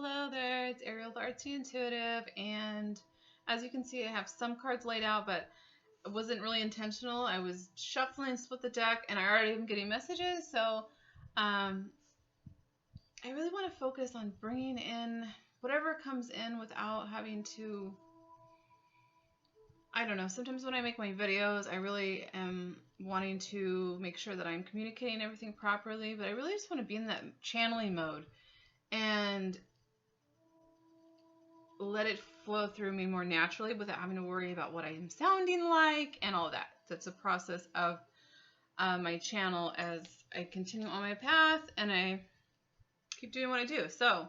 hello there. It's Ariel the Artsy Intuitive, and as you can see, I have some cards laid out, but it wasn't really intentional. I was shuffling, split the deck, and I already am getting messages, so I really want to focus on bringing in whatever comes in without having to, I don't know, sometimes when I make my videos, I really am wanting to make sure that I'm communicating everything properly, but I really just want to be in that channeling mode and let it flow through me more naturally without having to worry about what I am sounding like and all that. That's a process of my channel as I continue on my path and I keep doing what I do. So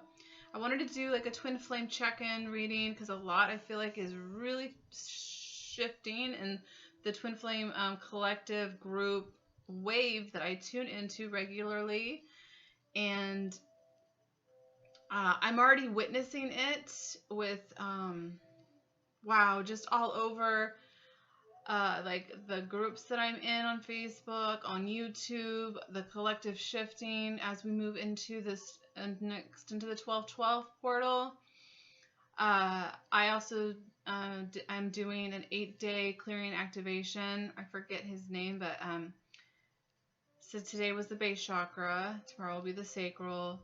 I wanted to do like a twin flame check-in reading because a lot I feel like is really shifting in the twin flame collective group wave that I tune into regularly, and I'm already witnessing it with, wow, just all over, like the groups that I'm in on Facebook, on YouTube, the collective shifting as we move into this, next into the 12/12 portal. I also, I'm doing an 8-day clearing activation. I forget his name, but, so today was the base chakra, tomorrow will be the sacral,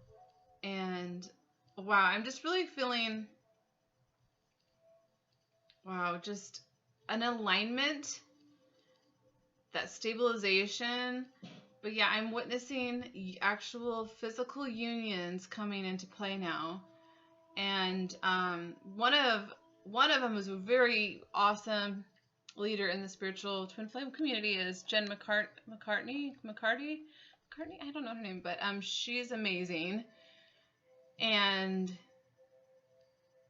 and wow, I'm just really feeling, wow, just an alignment, that stabilization. But yeah, I'm witnessing actual physical unions coming into play now. And one of them was a very awesome leader in the spiritual twin flame community is Jen McCartney. I don't know her name, but she's amazing. And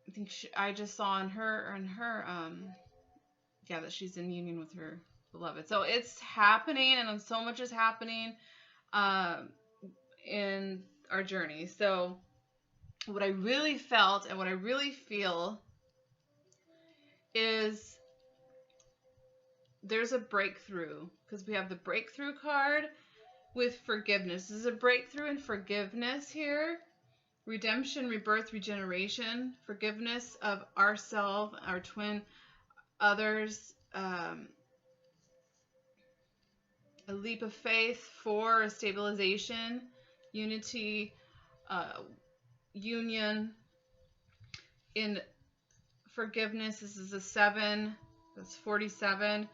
I think I just saw in her yeah, that she's in union with her beloved. So it's happening, and so much is happening in our journey. So what I really felt and what I really feel is there's a breakthrough, because we have the breakthrough card with forgiveness. This is a breakthrough in forgiveness here. Redemption, rebirth, regeneration, forgiveness of ourself, our twin, others, a leap of faith for a stabilization, unity, union. In forgiveness, this is a 7, that's 47.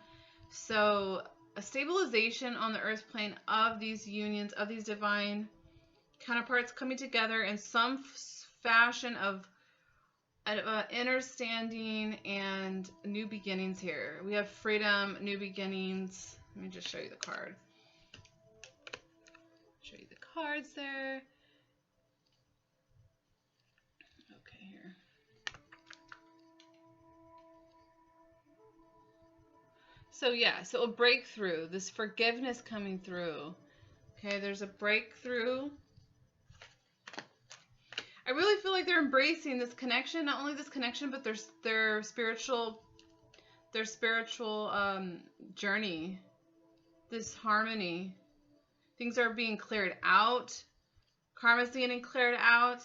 So a stabilization on the earth plane of these unions, of these divine counterparts coming together in some fashion of understanding and new beginnings here. We have freedom, new beginnings. Let me just show you the card. Show you the cards there. Okay, here. So yeah, so a breakthrough, this forgiveness coming through. Okay, there's a breakthrough. I really feel like they're embracing this connection, not only this connection, but their spiritual journey, this harmony. Things are being cleared out. Karma's getting cleared out.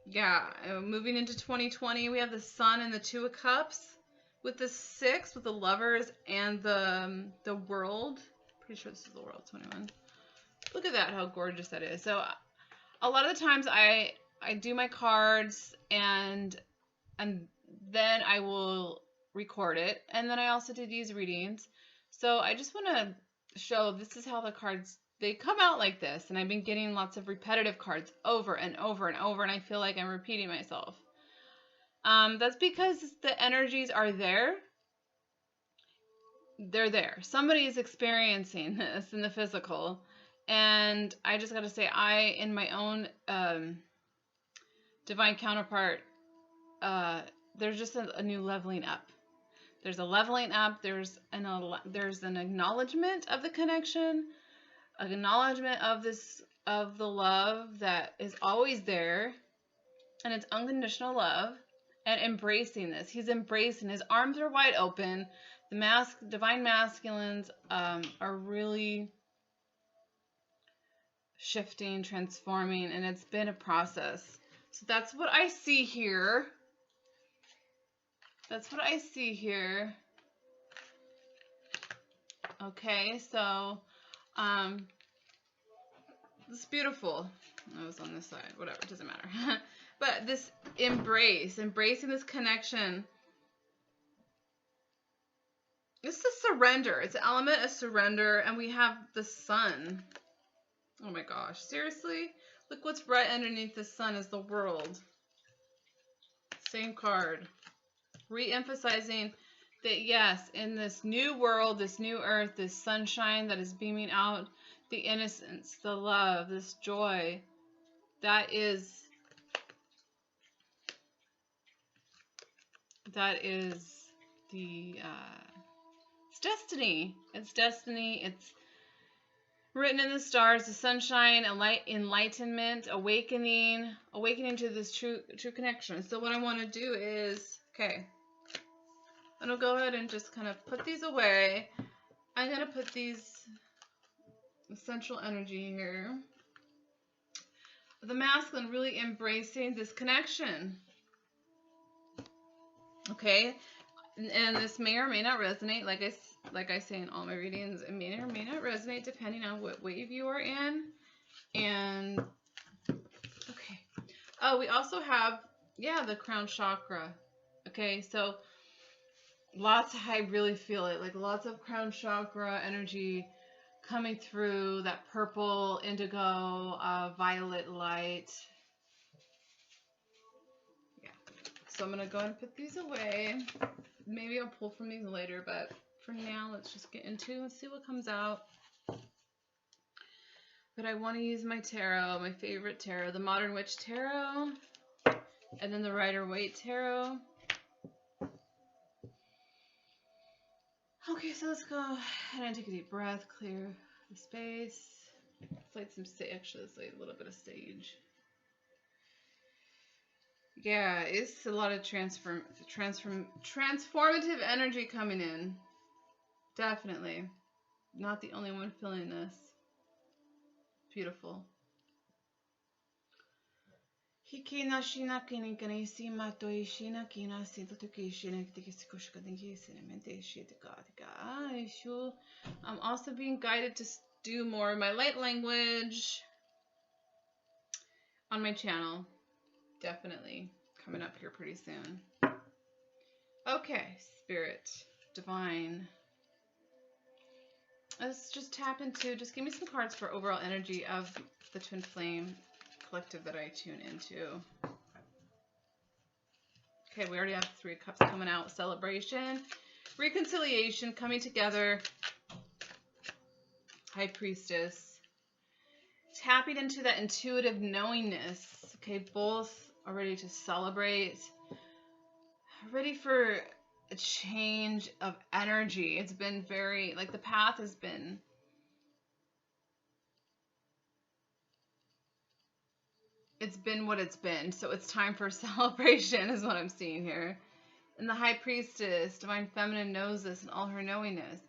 Yeah, moving into 2020, we have the Sun and the Two of Cups with the 6, with the Lovers and the World. Pretty sure this is the World, 21. Look at that, how gorgeous that is. So a lot of the times I do my cards and then I will record it, and then I also do these readings. So I just want to show this is how the cards, they come out like this, and I've been getting lots of repetitive cards over and over and over, and I feel like I'm repeating myself. That's because the energies are there. They're there. Somebody is experiencing this in the physical. And I just got to say, in my own divine counterpart, there's just a new leveling up. There's a leveling up. There's an acknowledgement of the connection, acknowledgement of the love that is always there, and it's unconditional love, and embracing this. He's embracing. His arms are wide open. The divine masculines are really shifting, transforming, and it's been a process. So that's what I see here. That's what I see here. Okay, so it's beautiful. I was on this side, whatever, it doesn't matter. But this embracing this connection. It's the surrender. It's an element of surrender, and we have the sun. Oh my gosh, seriously? Look what's right underneath the sun is the world. Same card. Re-emphasizing that yes, in this new world, this new earth, this sunshine that is beaming out, the innocence, the love, this joy, that is the it's destiny. It's destiny. It's written in the stars, the sunshine, enlightenment, awakening to this true connection. So what I want to do is, okay, I'm going to go ahead and just kind of put these away. I'm going to put these essential energy here. The masculine really embracing this connection. Okay, and this may or may not resonate, like I say in all my readings, it may or may not resonate depending on what wave you are in. And okay, oh, we also have, yeah, the crown chakra. Okay, so I really feel it, like lots of crown chakra energy coming through, that purple, indigo, violet light. Yeah, so I'm gonna go ahead and put these away. Maybe I'll pull from these later, but for now, let's just get into and see what comes out. But I want to use my tarot, my favorite tarot, the Modern Witch Tarot, and then the Rider-Waite Tarot. Okay, so let's go ahead and take a deep breath, clear the space. Let's light some sage. Actually, let's light a little bit of sage. Yeah, it's a lot of transformative energy coming in. Definitely. Not the only one feeling this. Beautiful. Hikina shina kinikani sima toi shina kina sintotuki shina tikisikushka dinki cinemente shitikatika. I'm also being guided to do more of my light language on my channel. Definitely coming up here pretty soon. Okay, spirit, divine. Let's just tap into, just give me some cards for overall energy of the Twin Flame collective that I tune into. Okay, we already have 3 cups coming out. Celebration, reconciliation, coming together. High Priestess. Tapping into that intuitive knowingness. Okay, both are ready to celebrate. Ready for a change of energy. It's been very, like, the path has been what it's been. So it's time for celebration is what I'm seeing here. And the High Priestess, Divine Feminine, knows this in all her knowingness.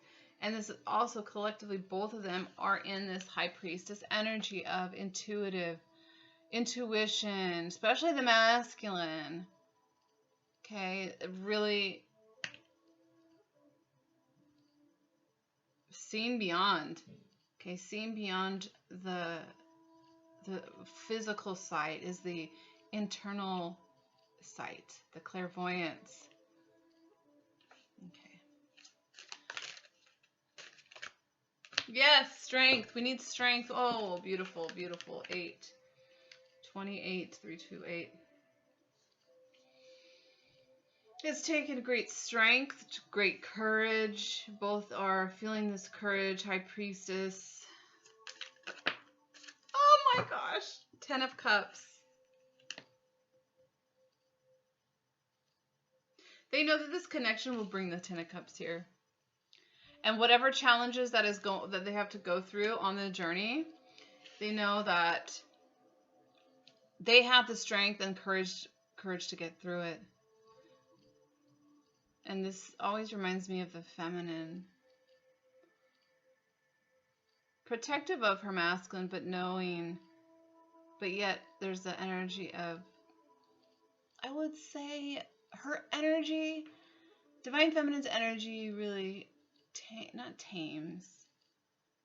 And this is also collectively, both of them are in this High Priestess energy of intuition, especially the masculine. Okay, really seeing beyond. Okay, seeing beyond the physical sight is the internal sight, the clairvoyance. Okay. Yes, strength. We need strength. Oh, beautiful, beautiful. 8. 28, 328. It's taken great strength, great courage. Both are feeling this courage. High Priestess. Oh my gosh. 10 of Cups. They know that this connection will bring the 10 of Cups here. And whatever challenges that they have to go through on the journey, they know that they have the strength and courage to get through it. And this always reminds me of the feminine. Protective of her masculine, but knowing, but yet there's the energy of I would say her energy, Divine Feminine's energy really, not tames,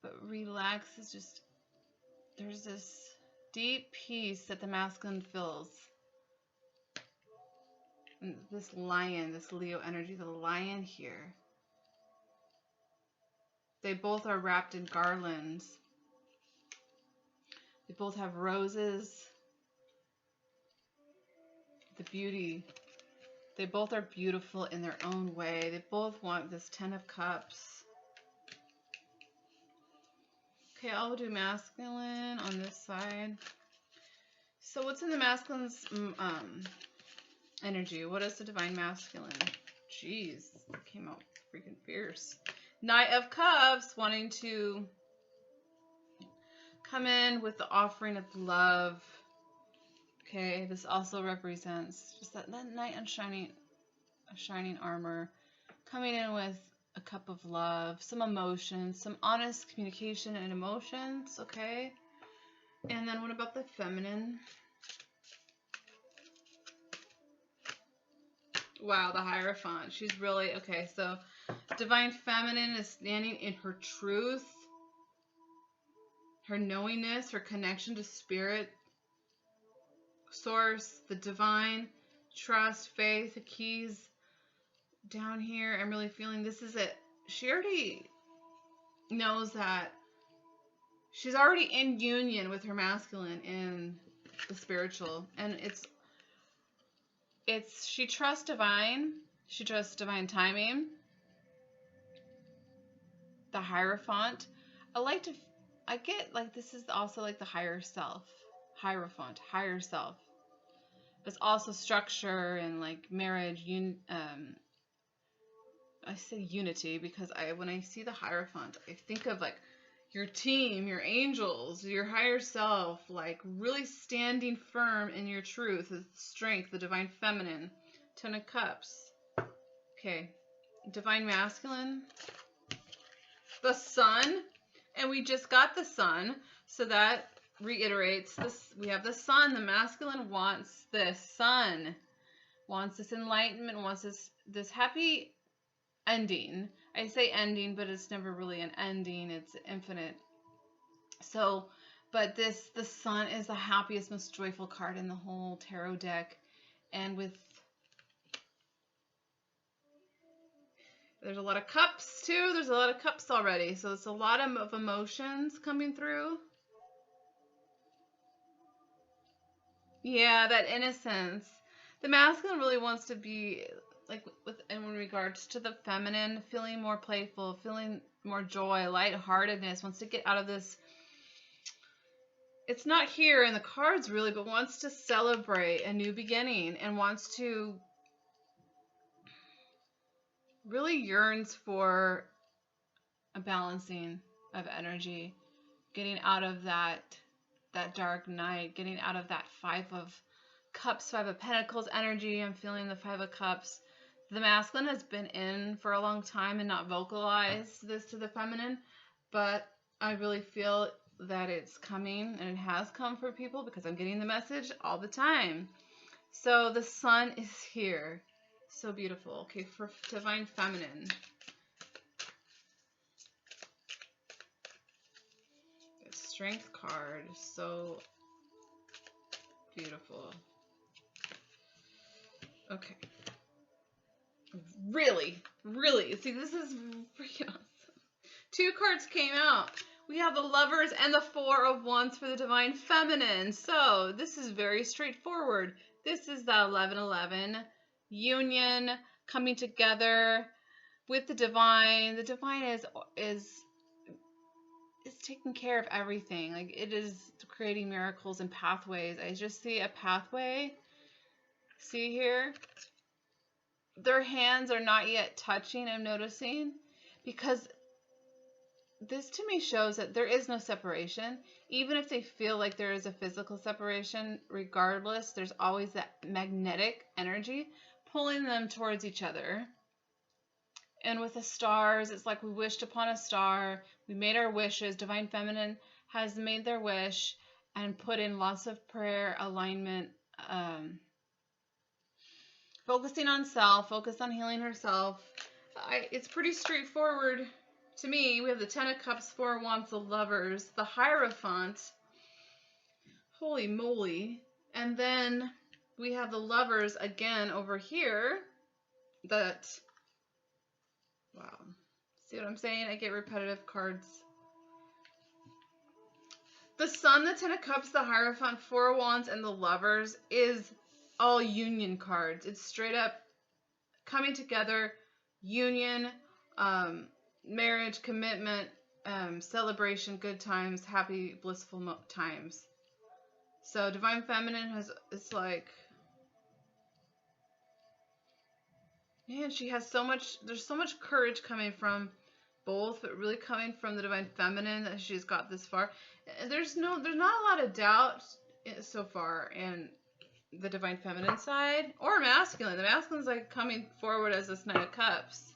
but relaxes. Just, there's this deep peace that the masculine feels. And this lion, this Leo energy, the lion here. They both are wrapped in garlands. They both have roses. The beauty. They both are beautiful in their own way. They both want this 10 of Cups. Okay, I'll do masculine on this side. So what's in the masculine's energy? What is the divine masculine? Jeez, that came out freaking fierce. Knight of Cups, wanting to come in with the offering of love. Okay, this also represents just that knight in shining armor, coming in with a cup of love, some emotions, some honest communication and emotions. Okay, and then what about the feminine? Wow, the Hierophant. She's really, okay, so Divine Feminine is standing in her truth, her knowingness, her connection to spirit, source, the divine, trust, faith, the keys down here. I'm really feeling this is it. She already knows that she's already in union with her masculine in the spiritual, and she trusts divine. She trusts divine timing. The Hierophant. I get like this is also like the higher self. Hierophant, higher self. It's also structure and like marriage. I say unity because when I see the Hierophant, I think of like your team, your angels, your higher self, like really standing firm in your truth, the strength, the divine feminine. 10 of Cups. Okay. Divine masculine. The Sun. And we just got the Sun. So that reiterates this. We have the Sun. The masculine wants this Sun. Wants this enlightenment. Wants this happy ending. I say ending, but it's never really an ending. It's infinite. So, but the Sun is the happiest, most joyful card in the whole tarot deck. And there's a lot of cups too. There's a lot of cups already. So it's a lot of emotions coming through. Yeah, that innocence. The masculine really wants to be like in regards to the feminine, feeling more playful, feeling more joy, lightheartedness, wants to get out of this. It's not here in the cards really, but wants to celebrate a new beginning and wants to really yearns for a balancing of energy, getting out of that dark night, getting out of that 5 of Cups, 5 of Pentacles energy. I'm feeling the 5 of Cups. The masculine has been in for a long time and not vocalized this to the feminine, but I really feel that it's coming, and it has come for people because I'm getting the message all the time. So the Sun is here. So beautiful. Okay, for divine feminine. The Strength card. So beautiful. Okay. Really, see, this is freaking awesome. 2 cards came out. We have the Lovers and the 4 of Wands for the divine feminine. So this is very straightforward. This is the 11-11 union, coming together with the divine. The divine is taking care of everything. Like, it is creating miracles and pathways. I just see a pathway. See here? Their hands are not yet touching, I'm noticing, because this to me shows that there is no separation. Even if they feel like there is a physical separation, regardless, there's always that magnetic energy pulling them towards each other. And with the stars, it's like we wished upon a star. We made our wishes. Divine Feminine has made their wish and put in lots of prayer, alignment, Focusing on self, focus on healing herself. It's pretty straightforward to me. We have the Ten of Cups, Four of Wands, the Lovers, the Hierophant. Holy moly. And then we have the Lovers again over here. That, wow. See what I'm saying? I get repetitive cards. The Sun, the Ten of Cups, the Hierophant, Four of Wands, and the Lovers is all union cards. It's straight up coming together, union, marriage, commitment, celebration, good times, happy, blissful times. So Divine Feminine it's like, man, she has so much, there's so much courage coming from both, but really coming from the Divine Feminine that she's got this far. There's not a lot of doubt so far in the Divine Feminine side, or masculine. The masculine's like coming forward as this Knight of Cups.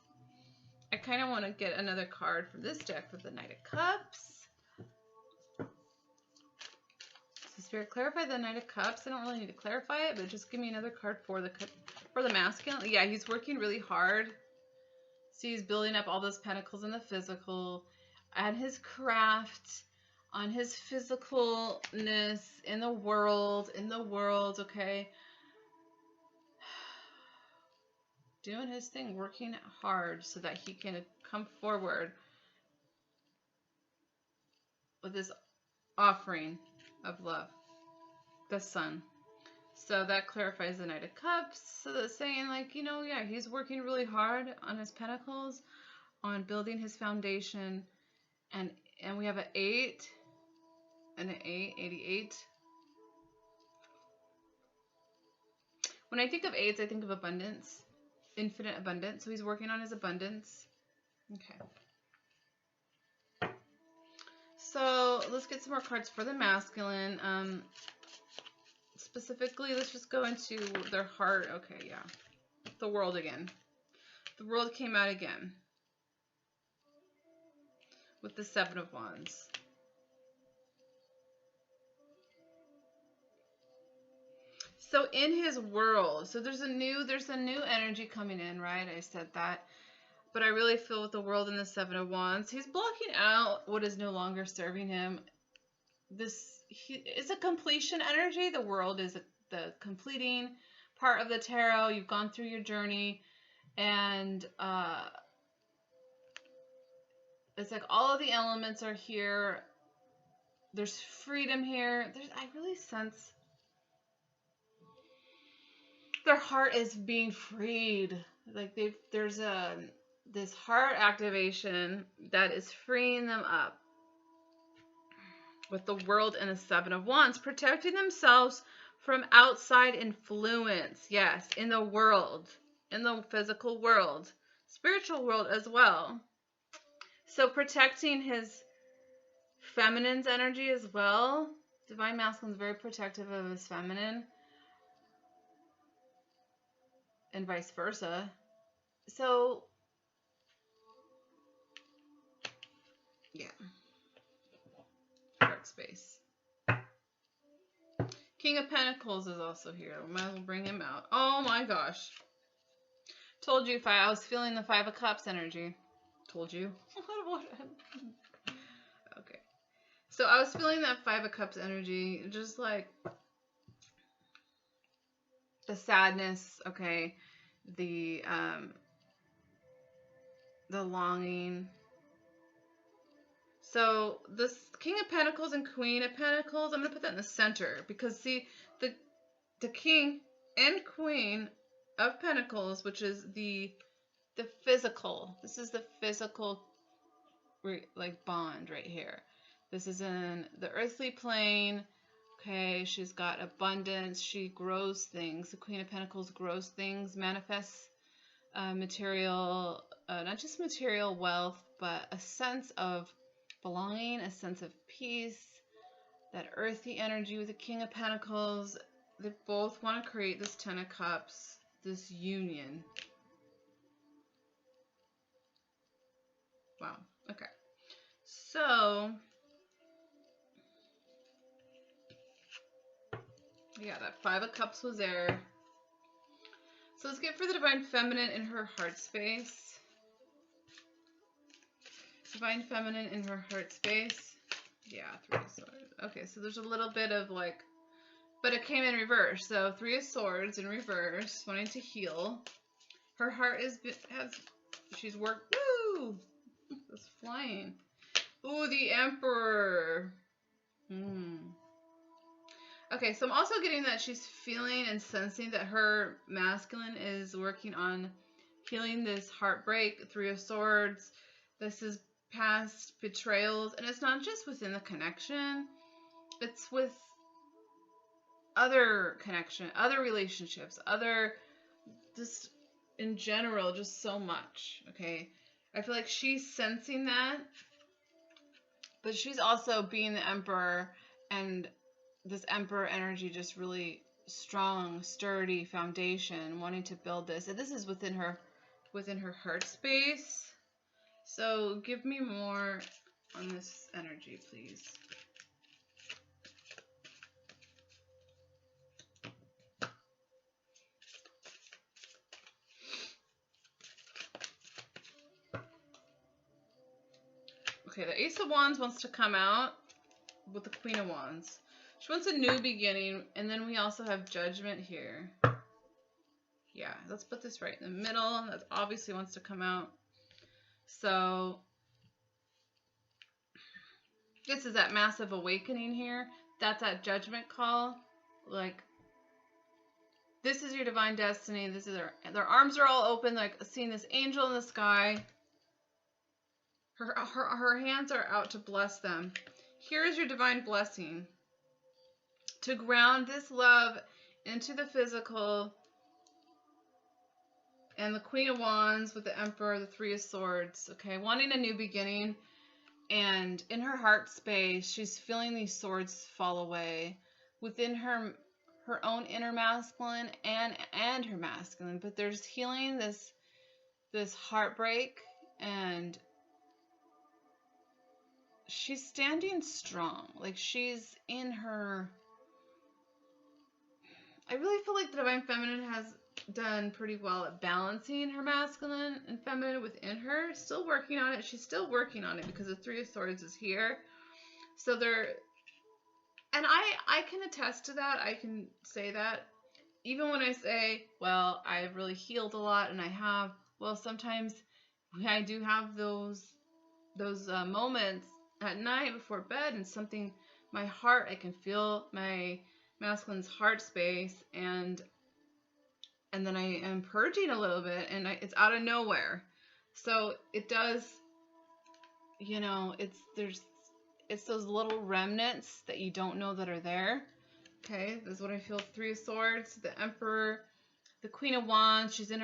I kind of want to get another card for this deck for the Knight of Cups. So Spirit, clarify the Knight of Cups. I don't really need to clarify it, but just give me another card for the masculine. Yeah, he's working really hard. See, he's building up all those pentacles in the physical, and his craft, on his physicalness in the world, okay? Doing his thing, working hard so that he can come forward with this offering of love, the Sun. So that clarifies the Knight of Cups. So that's saying, like, you know, yeah, he's working really hard on his pentacles, on building his foundation. And we have an 8 and an 8, 88. When I think of 8s, I think of abundance, infinite abundance. So he's working on his abundance. Okay. So let's get some more cards for the masculine. Specifically, let's just go into their heart. Okay, yeah. The World again. The World came out again with the Seven of Wands. So in his world, so there's a new energy coming in, right? I said that. But I really feel with the World and the Seven of Wands, he's blocking out what is no longer serving him. It's a completion energy. The World is the completing part of the tarot. You've gone through your journey, and it's like all of the elements are here. There's freedom here. I really sense their heart is being freed. Like there's this heart activation that is freeing them up. With the World and the Seven of Wands, protecting themselves from outside influence. Yes, in the world, in the physical world, spiritual world as well. So protecting his feminine's energy as well. Divine Masculine is very protective of his feminine. And vice versa. So, yeah. Dark space. King of Pentacles is also here. We might as well bring him out. Oh my gosh. Told you I was feeling the Five of Cups energy. Told you. Okay. So I was feeling that Five of Cups energy. Just like the sadness, okay. The longing. So this King of Pentacles and Queen of Pentacles, I'm going to put that in the center because see, the King and Queen of Pentacles, which is the physical. This is the physical like bond right here. This is in the earthly plane. Okay, she's got abundance. She grows things. The Queen of Pentacles grows things, manifests material, not just material wealth, but a sense of belonging, a sense of peace, that earthy energy with the King of Pentacles. They both want to create this Ten of Cups, this union. Wow. Okay. So, yeah, that Five of Cups was there. So let's get for the Divine Feminine in her heart space. Divine Feminine in her heart space. Yeah, 3 of Swords. Okay, so there's a little bit of like, but it came in reverse. So 3 of Swords in reverse, wanting to heal. Her heart she's worked. Woo! It's flying. Ooh, the Emperor. Okay, so I'm also getting that she's feeling and sensing that her masculine is working on healing this heartbreak. 3 of Swords. This is past betrayals, and it's not just within the connection. It's with other connection, other relationships, other, just in general, just so much. Okay, I feel like she's sensing that, but she's also being the Emperor, and this Emperor energy just really strong, sturdy foundation, wanting to build this. And this is within her heart space. So give me more on this energy, please. Okay, the Ace of Wands wants to come out with the Queen of Wands. She wants a new beginning, and then we also have Judgment here. Yeah, let's put this right in the middle. That obviously wants to come out. So this is that massive awakening here. That's that judgment call. Like, this is your divine destiny. This is their arms are all open, like seeing this angel in the sky. Her hands are out to bless them. Here is your divine blessing. To ground this love into the physical. And the Queen of Wands with the Emperor, the 3 of Swords. Okay, wanting a new beginning. And in her heart space, she's feeling these swords fall away. Within her own inner masculine and her masculine. But there's healing this heartbreak, and she's standing strong. Like, she's in her... I really feel like the Divine Feminine has done pretty well at balancing her masculine and feminine within her. Still working on it. She's still working on it because the 3 of Swords is here. So they're... And I can attest to that. I can say that. Even when I say, well, I've really healed a lot, and I have, well, sometimes I do have those moments at night before bed, and something, my heart, I can feel my masculine's heart space, and then I am purging a little bit, and it's out of nowhere. So it does, you know, it's those little remnants that you don't know that are there. Okay, this is what I feel. 3 of Swords, the Emperor, the Queen of Wands. She's in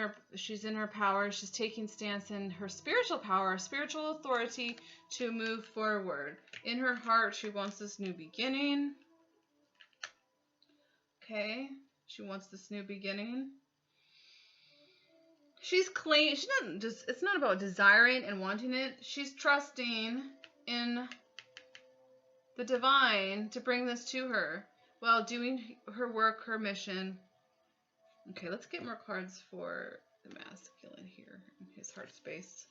her power. She's taking stance in her spiritual power, spiritual authority to move forward. In her heart, she wants this new beginning. Okay, she wants this new beginning. She's clean. She's not just. It's not about desiring and wanting it. She's trusting in the divine to bring this to her while doing her work, her mission. Okay, let's get more cards for the masculine here in his heart space.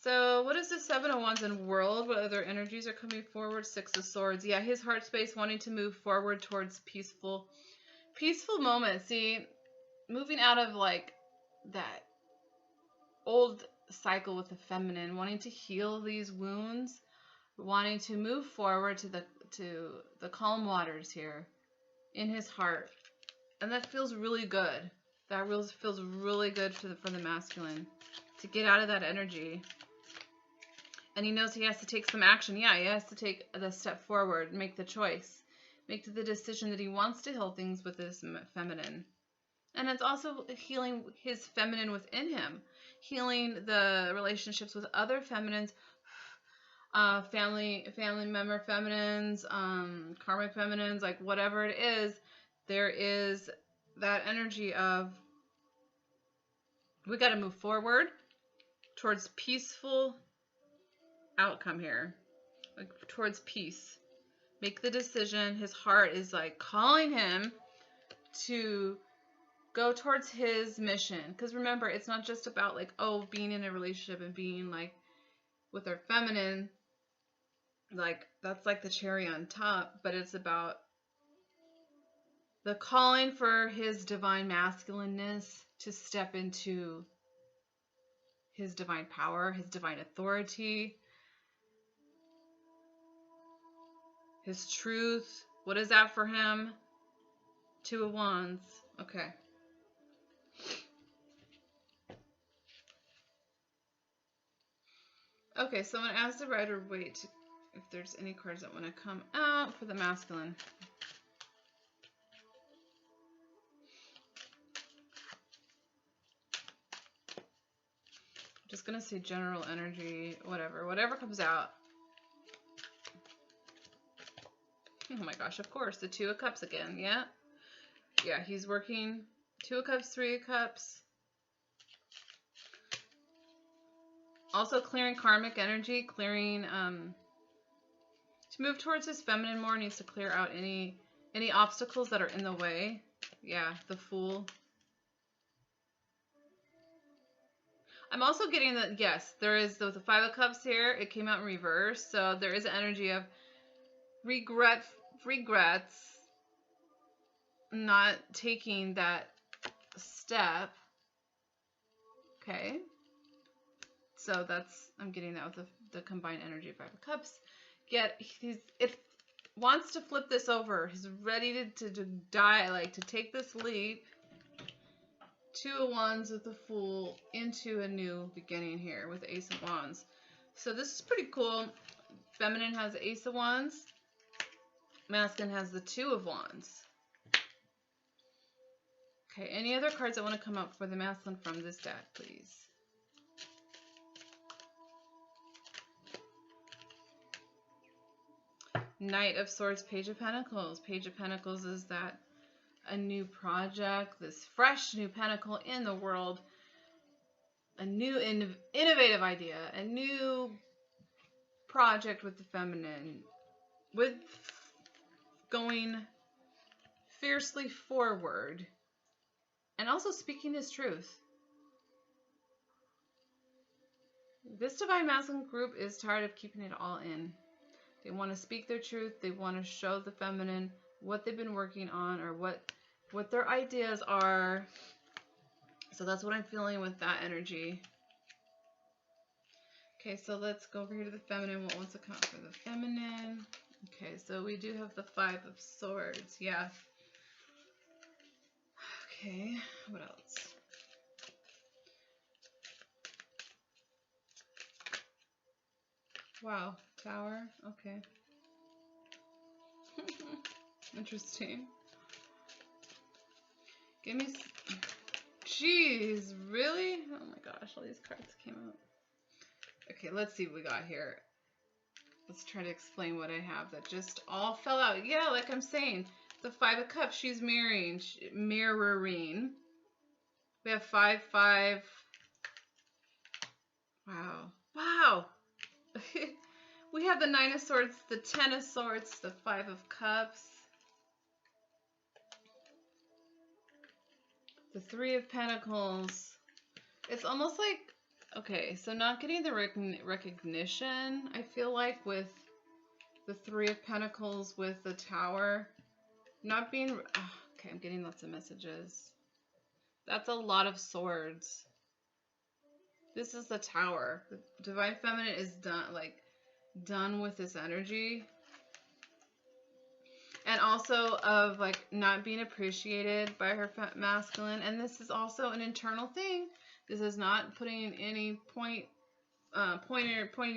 So what is the 7 of Wands in world? What other energies are coming forward? 6 of Swords. Yeah, his heart space wanting to move forward towards peaceful moments. See, moving out of like that old cycle with the feminine, wanting to heal these wounds, wanting to move forward to the calm waters here in his heart. And that feels really good. That feels really good for the masculine to get out of that energy. And he knows he has to take some action. Yeah, he has to take the step forward, make the choice, make the decision that he wants to heal things with this feminine. And it's also healing his feminine within him, healing the relationships with other feminines, family member feminines, karmic feminines, like whatever it is. There is that energy of, we got to move forward towards peaceful outcome here, like towards peace. Make the decision. His heart is like calling him to go towards his mission. Because remember, it's not just about like, oh, being in a relationship and being like with our feminine, like that's like the cherry on top, but it's about the calling for his divine masculineness to step into his divine power, his divine authority, his truth. What is that for him? Two of Wands. Okay. Okay, so I'm going to ask the Rider-Waite if there's any cards that want to come out for the masculine. I'm just going to say general energy, whatever comes out. Oh my gosh, of course, the Two of Cups again, yeah? Yeah, he's working 2 of Cups, 3 of Cups. Also clearing karmic energy, clearing, to move towards his feminine more, needs to clear out any obstacles that are in the way. Yeah, the Fool. I'm also getting that, yes, there is the 5 of Cups here. It came out in reverse, so there is an energy of regrets not taking that step. Okay. So that's, I'm getting that with the combined energy of 5 of Cups. Yet it wants to flip this over. He's ready to die, like to take this leap. 2 of Wands with the Fool into a new beginning here with Ace of Wands. So this is pretty cool. Feminine has Ace of Wands. Masculine has the 2 of Wands. Okay, any other cards that want to come up for the masculine from this deck, please? Knight of Swords, Page of Pentacles. Page of Pentacles is that a new project, this fresh new pentacle in the world, a new innovative idea, a new project with the feminine, with going fiercely forward and also speaking his truth. This divine masculine group is tired of keeping it all in. They want to speak their truth. They want to show the feminine what they've been working on or what their ideas are. So that's what I'm feeling with that energy. Okay, so let's go over here to the feminine. What wants to come up for the feminine? Okay, so we do have the 5 of Swords. Yeah. Okay, what else? Wow, Tower. Okay. Interesting. Give me... Jeez, really? Oh my gosh, all these cards came out. Okay, let's see what we got here. Let's try to explain what I have that just all fell out. Yeah, like I'm saying, the 5 of Cups, she's mirroring. We have 5, 5. Wow. Wow. We have the 9 of Swords, the 10 of Swords, the 5 of Cups, the 3 of Pentacles. It's almost like, okay, so not getting the recognition, I feel like, with the 3 of Pentacles, with the Tower. Not being, okay, I'm getting lots of messages. That's a lot of swords. This is the Tower. The Divine Feminine is done with this energy. And also of like not being appreciated by her masculine. And this is also an internal thing. This is not putting any pointing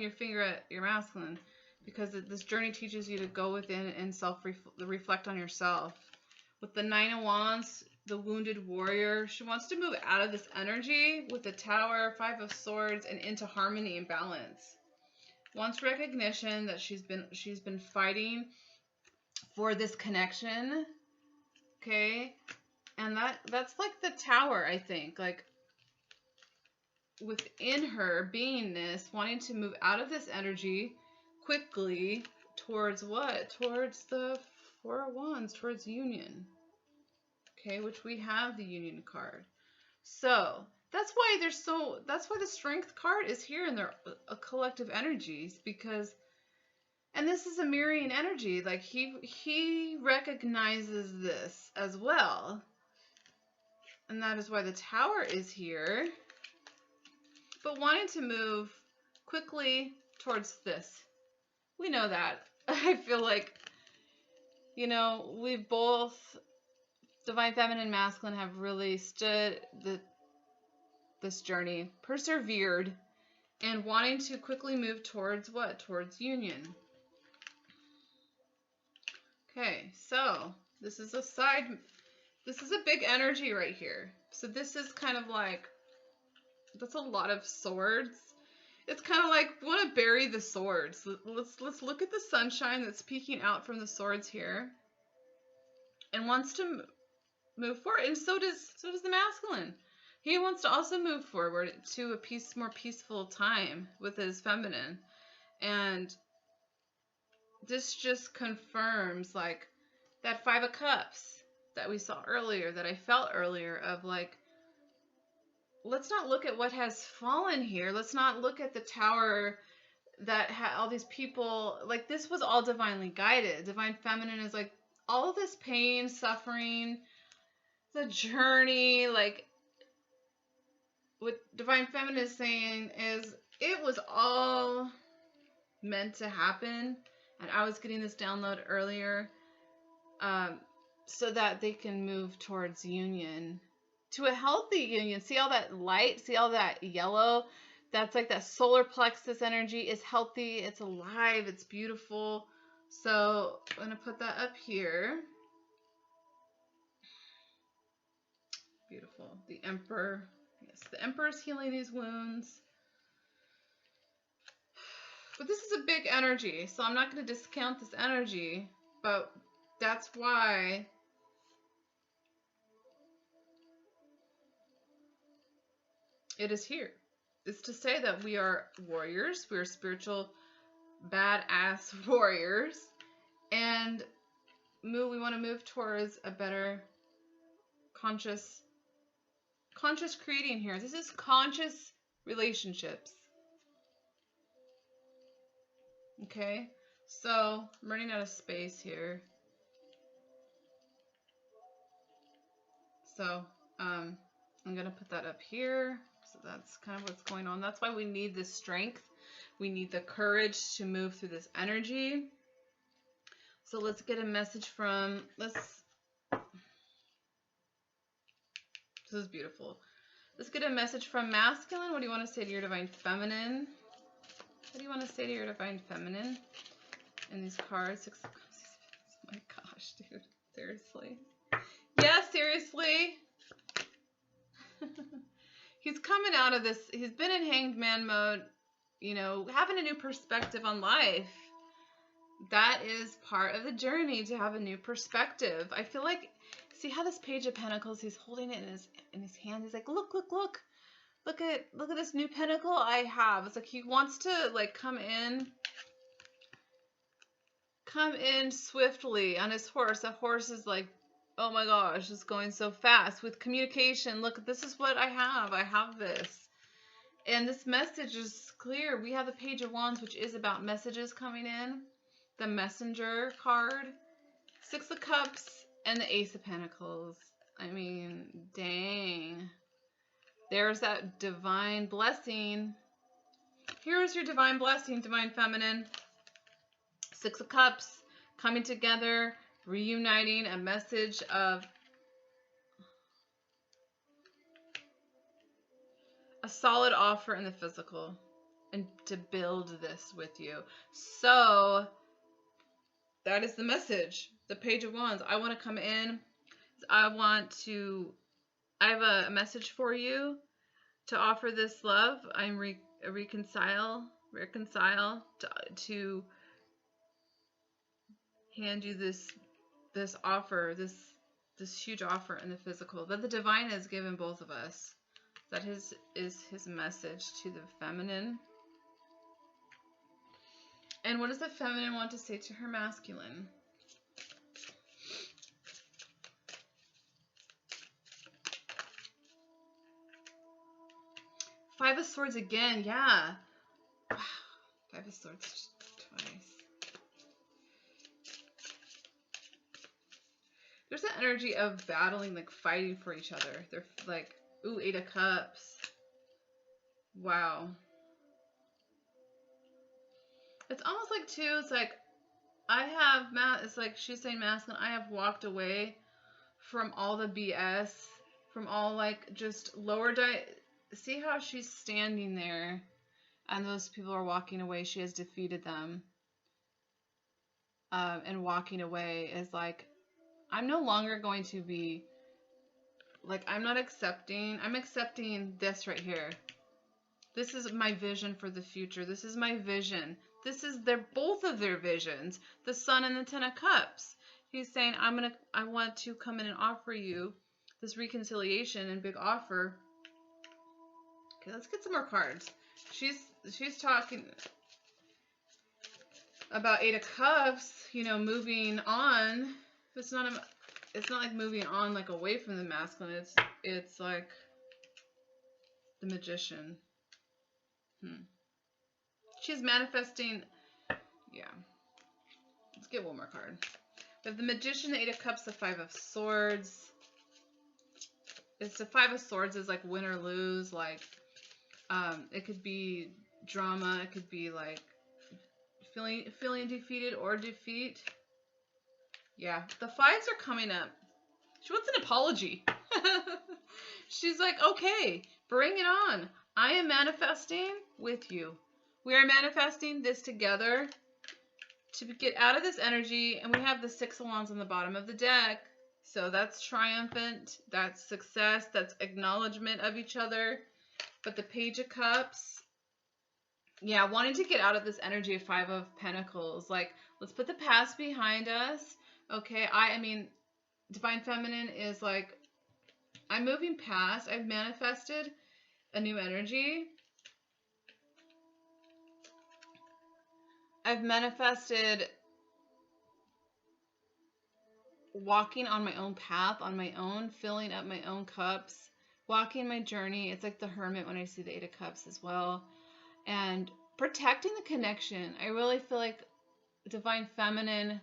your finger at your masculine, because this journey teaches you to go within and reflect on yourself. With the 9 of Wands, the wounded warrior, she wants to move out of this energy with the Tower, 5 of Swords, and into harmony and balance. Wants recognition that she's been fighting for this connection. Okay, and that's like the Tower, I think, like within her beingness, wanting to move out of this energy quickly towards what? Towards the 4 of Wands, towards union. Okay, which we have the Union card. So that's why that's why the Strength card is here in their collective energies, because, and this is a mirroring energy. Like he recognizes this as well. And that is why the Tower is here. But wanting to move quickly towards this. We know that. I feel like, you know, we both, Divine Feminine and Masculine, have really stood this journey, persevered, and wanting to quickly move towards what? Towards union. Okay, so this is a big energy right here. So this is kind of like, that's a lot of swords. It's kind of like, we want to bury the swords. Let's look at the sunshine that's peeking out from the swords here, and wants to move forward. And so does the Masculine. He wants to also move forward to a more peaceful time with his feminine. And this just confirms, like, that Five of Cups that we saw earlier, that I felt earlier, of like, let's not look at what has fallen here. Let's not look at the Tower that had all these people. Like, this was all divinely guided. Divine Feminine is like, all of this pain, suffering, the journey, like, what Divine Feminine is saying is, it was all meant to happen. And I was getting this download earlier, so that they can move towards union, to a healthy union. See all that light? See all that yellow? That's like that solar plexus energy. Is healthy. It's alive. It's beautiful. So I'm going to put that up here. Beautiful. The Emperor. Yes, the Emperor is healing these wounds. But this is a big energy, so I'm not going to discount this energy. But that's why it is here. It's to say that we are warriors. We are spiritual, badass warriors. And we want to move towards a better conscious creating here. This is conscious relationships. Okay, so I'm running out of space here. So I'm gonna put that up here. So that's kind of what's going on. That's why we need this strength. We need the courage to move through this energy. So let's get a message from, this is beautiful. Let's get a message from Masculine. What do you want to say to your Divine Feminine? What do you want to say to your Divine Feminine in these cards? 6 of Cups. Oh my gosh, dude. Seriously. Yeah, seriously. He's coming out of this. He's been in Hanged Man mode, you know, having a new perspective on life. That is part of the journey, to have a new perspective. I feel like, see how this Page of Pentacles, he's holding it in his hand. He's like, look, look, look. Look at this new pinnacle I have. It's like he wants to, like, come in swiftly on his horse. The horse is like, oh my gosh, it's going so fast with communication. Look, this is what I have. I have this. And this message is clear. We have the Page of Wands, which is about messages coming in. The Messenger card. 6 of Cups and the Ace of Pentacles. I mean, dang. There's that divine blessing. Here's your divine blessing, Divine Feminine. 6 of Cups, coming together, reuniting, a message of a solid offer in the physical, and to build this with you. So that is the message. The Page of Wands. I want to come in. I have a message for you to offer this love. I'm reconcile to hand you this offer, this huge offer in the physical that the divine has given both of us. That is his message to the feminine. And what does the feminine want to say to her masculine? Five of Swords again. Yeah. Wow. Five of Swords twice. There's that energy of battling, like fighting for each other. They're like, ooh, Eight of Cups. Wow. It's almost like, too, it's like, it's like she's saying masculine, I have walked away from all the BS, from all like just lower see how she's standing there and those people are walking away. She has defeated them. And walking away is like, I'm no longer going to be like, I'm accepting this right here. This is my vision for the future. This is my vision. They're both of their visions. The Sun and the Ten of Cups. He's saying, I want to come in and offer you this reconciliation and big offer. Okay, let's get some more cards. She's talking about Eight of Cups, you know, moving on. It's not like moving on like away from the masculine. It's like the Magician. She's manifesting. Yeah. Let's get one more card. We have the Magician, the Eight of Cups, the Five of Swords. It's the Five of Swords is like win or lose. Like, it could be drama. It could be like feeling defeated or defeat. Yeah. The fives are coming up. She wants an apology. She's like, okay, bring it on. I am manifesting with you. We are manifesting this together to get out of this energy. And we have the Six of Wands on the bottom of the deck. So that's triumphant. That's success. That's acknowledgement of each other. But the Page of Cups, yeah, wanting to get out of this energy of Five of Pentacles. Like, let's put the past behind us. Okay, I mean, Divine Feminine is like, I'm moving past. I've manifested a new energy. I've manifested walking on my own path, on my own, filling up my own cups, walking my journey. It's like the Hermit when I see the Eight of Cups as well. And protecting the connection. I really feel like Divine Feminine,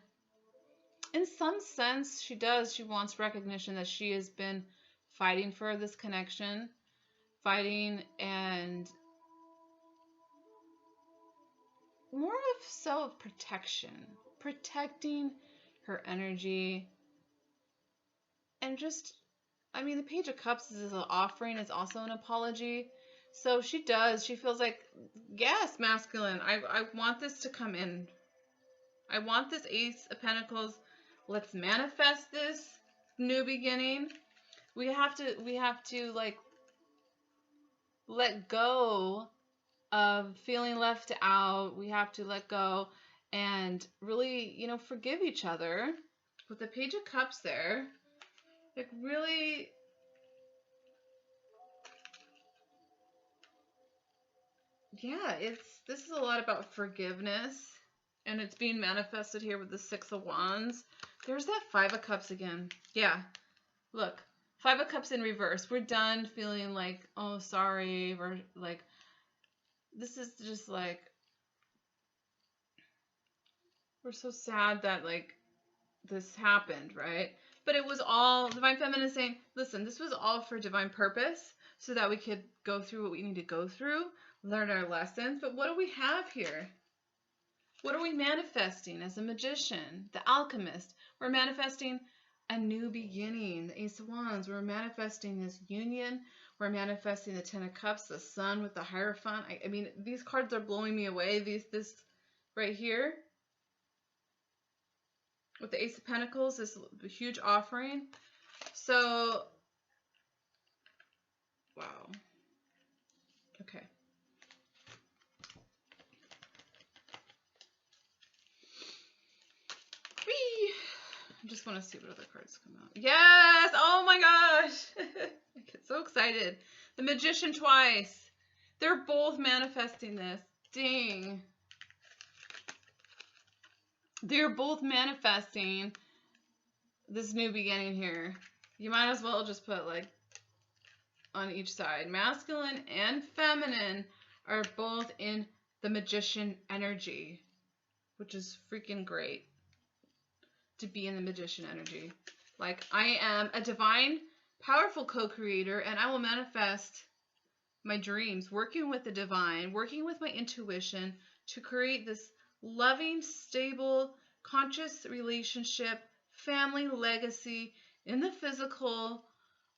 in some sense, she wants recognition that she has been fighting for this connection, fighting and more of self-protection, protecting her energy, and just, I mean, the Page of Cups is an offering, it's also an apology. So she feels like, yes, masculine, I want this to come in. I want this Ace of Pentacles. Let's manifest this new beginning. We have to like let go of feeling left out. We have to let go and really, you know, forgive each other. With the Page of Cups there, like really, yeah, this is a lot about forgiveness, and it's being manifested here with the Six of Wands. There's that Five of Cups again. Yeah, look, Five of Cups in reverse. We're done feeling like, oh, sorry, or like, this is just like, we're so sad that like this happened, right? But it was all, Divine Feminine is saying, listen, this was all for divine purpose so that we could go through what we need to go through, learn our lessons. But what do we have here? What are we manifesting as a magician? The Alchemist. We're manifesting a new beginning. The Ace of Wands. We're manifesting this union. We're manifesting the Ten of Cups, the Sun with the Hierophant. I mean, these cards are blowing me away. This right here with the Ace of Pentacles, this huge offering. So, wow. Okay. Whee! I just want to see what other cards come out. Yes! Oh my gosh! I get so excited. The Magician twice. They're both manifesting this. Dang. They're both manifesting this new beginning here. You might as well just put like on each side. Masculine and feminine are both in the magician energy, which is freaking great to be in the magician energy. Like, I am a divine, powerful co-creator, and I will manifest my dreams, working with the divine, working with my intuition to create this loving, stable, conscious relationship, family legacy in the physical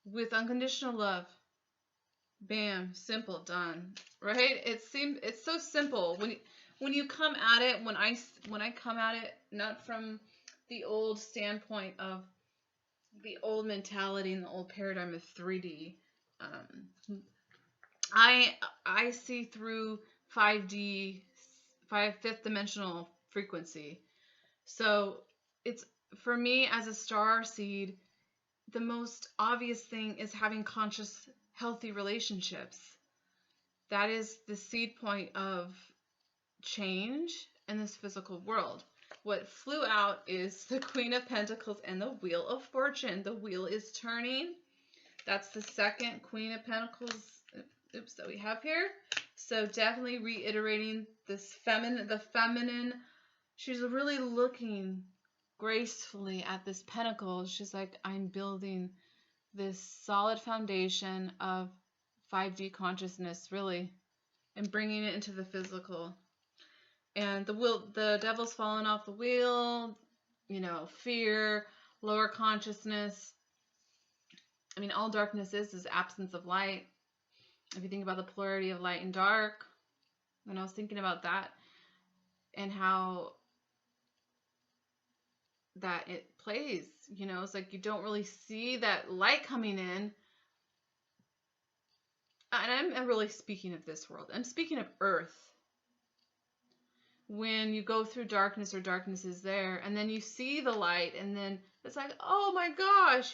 with unconditional love. Bam, simple, done. Right? It's so simple when you come at it. When I come at it, not from the old standpoint of the old mentality and the old paradigm of 3D. I see through 5D, fifth dimensional frequency. So it's, for me as a star seed, the most obvious thing is having conscious, healthy relationships. That is the seed point of change in this physical world. What flew out is the Queen of Pentacles and the Wheel of Fortune. The wheel is turning. That's the second Queen of Pentacles, that we have here. So definitely reiterating this the feminine. She's really looking gracefully at this pentacle. She's like, I'm building this solid foundation of 5D consciousness, really, and bringing it into the physical. And the devil's fallen off the wheel, fear, lower consciousness. I mean, all darkness is absence of light. If you think about the polarity of light and dark, and I was thinking about that and how that it plays, it's like you don't really see that light coming in. And I'm really speaking of this world. I'm speaking of Earth. When you go through darkness, or darkness is there, and then you see the light, and then it's like, oh my gosh,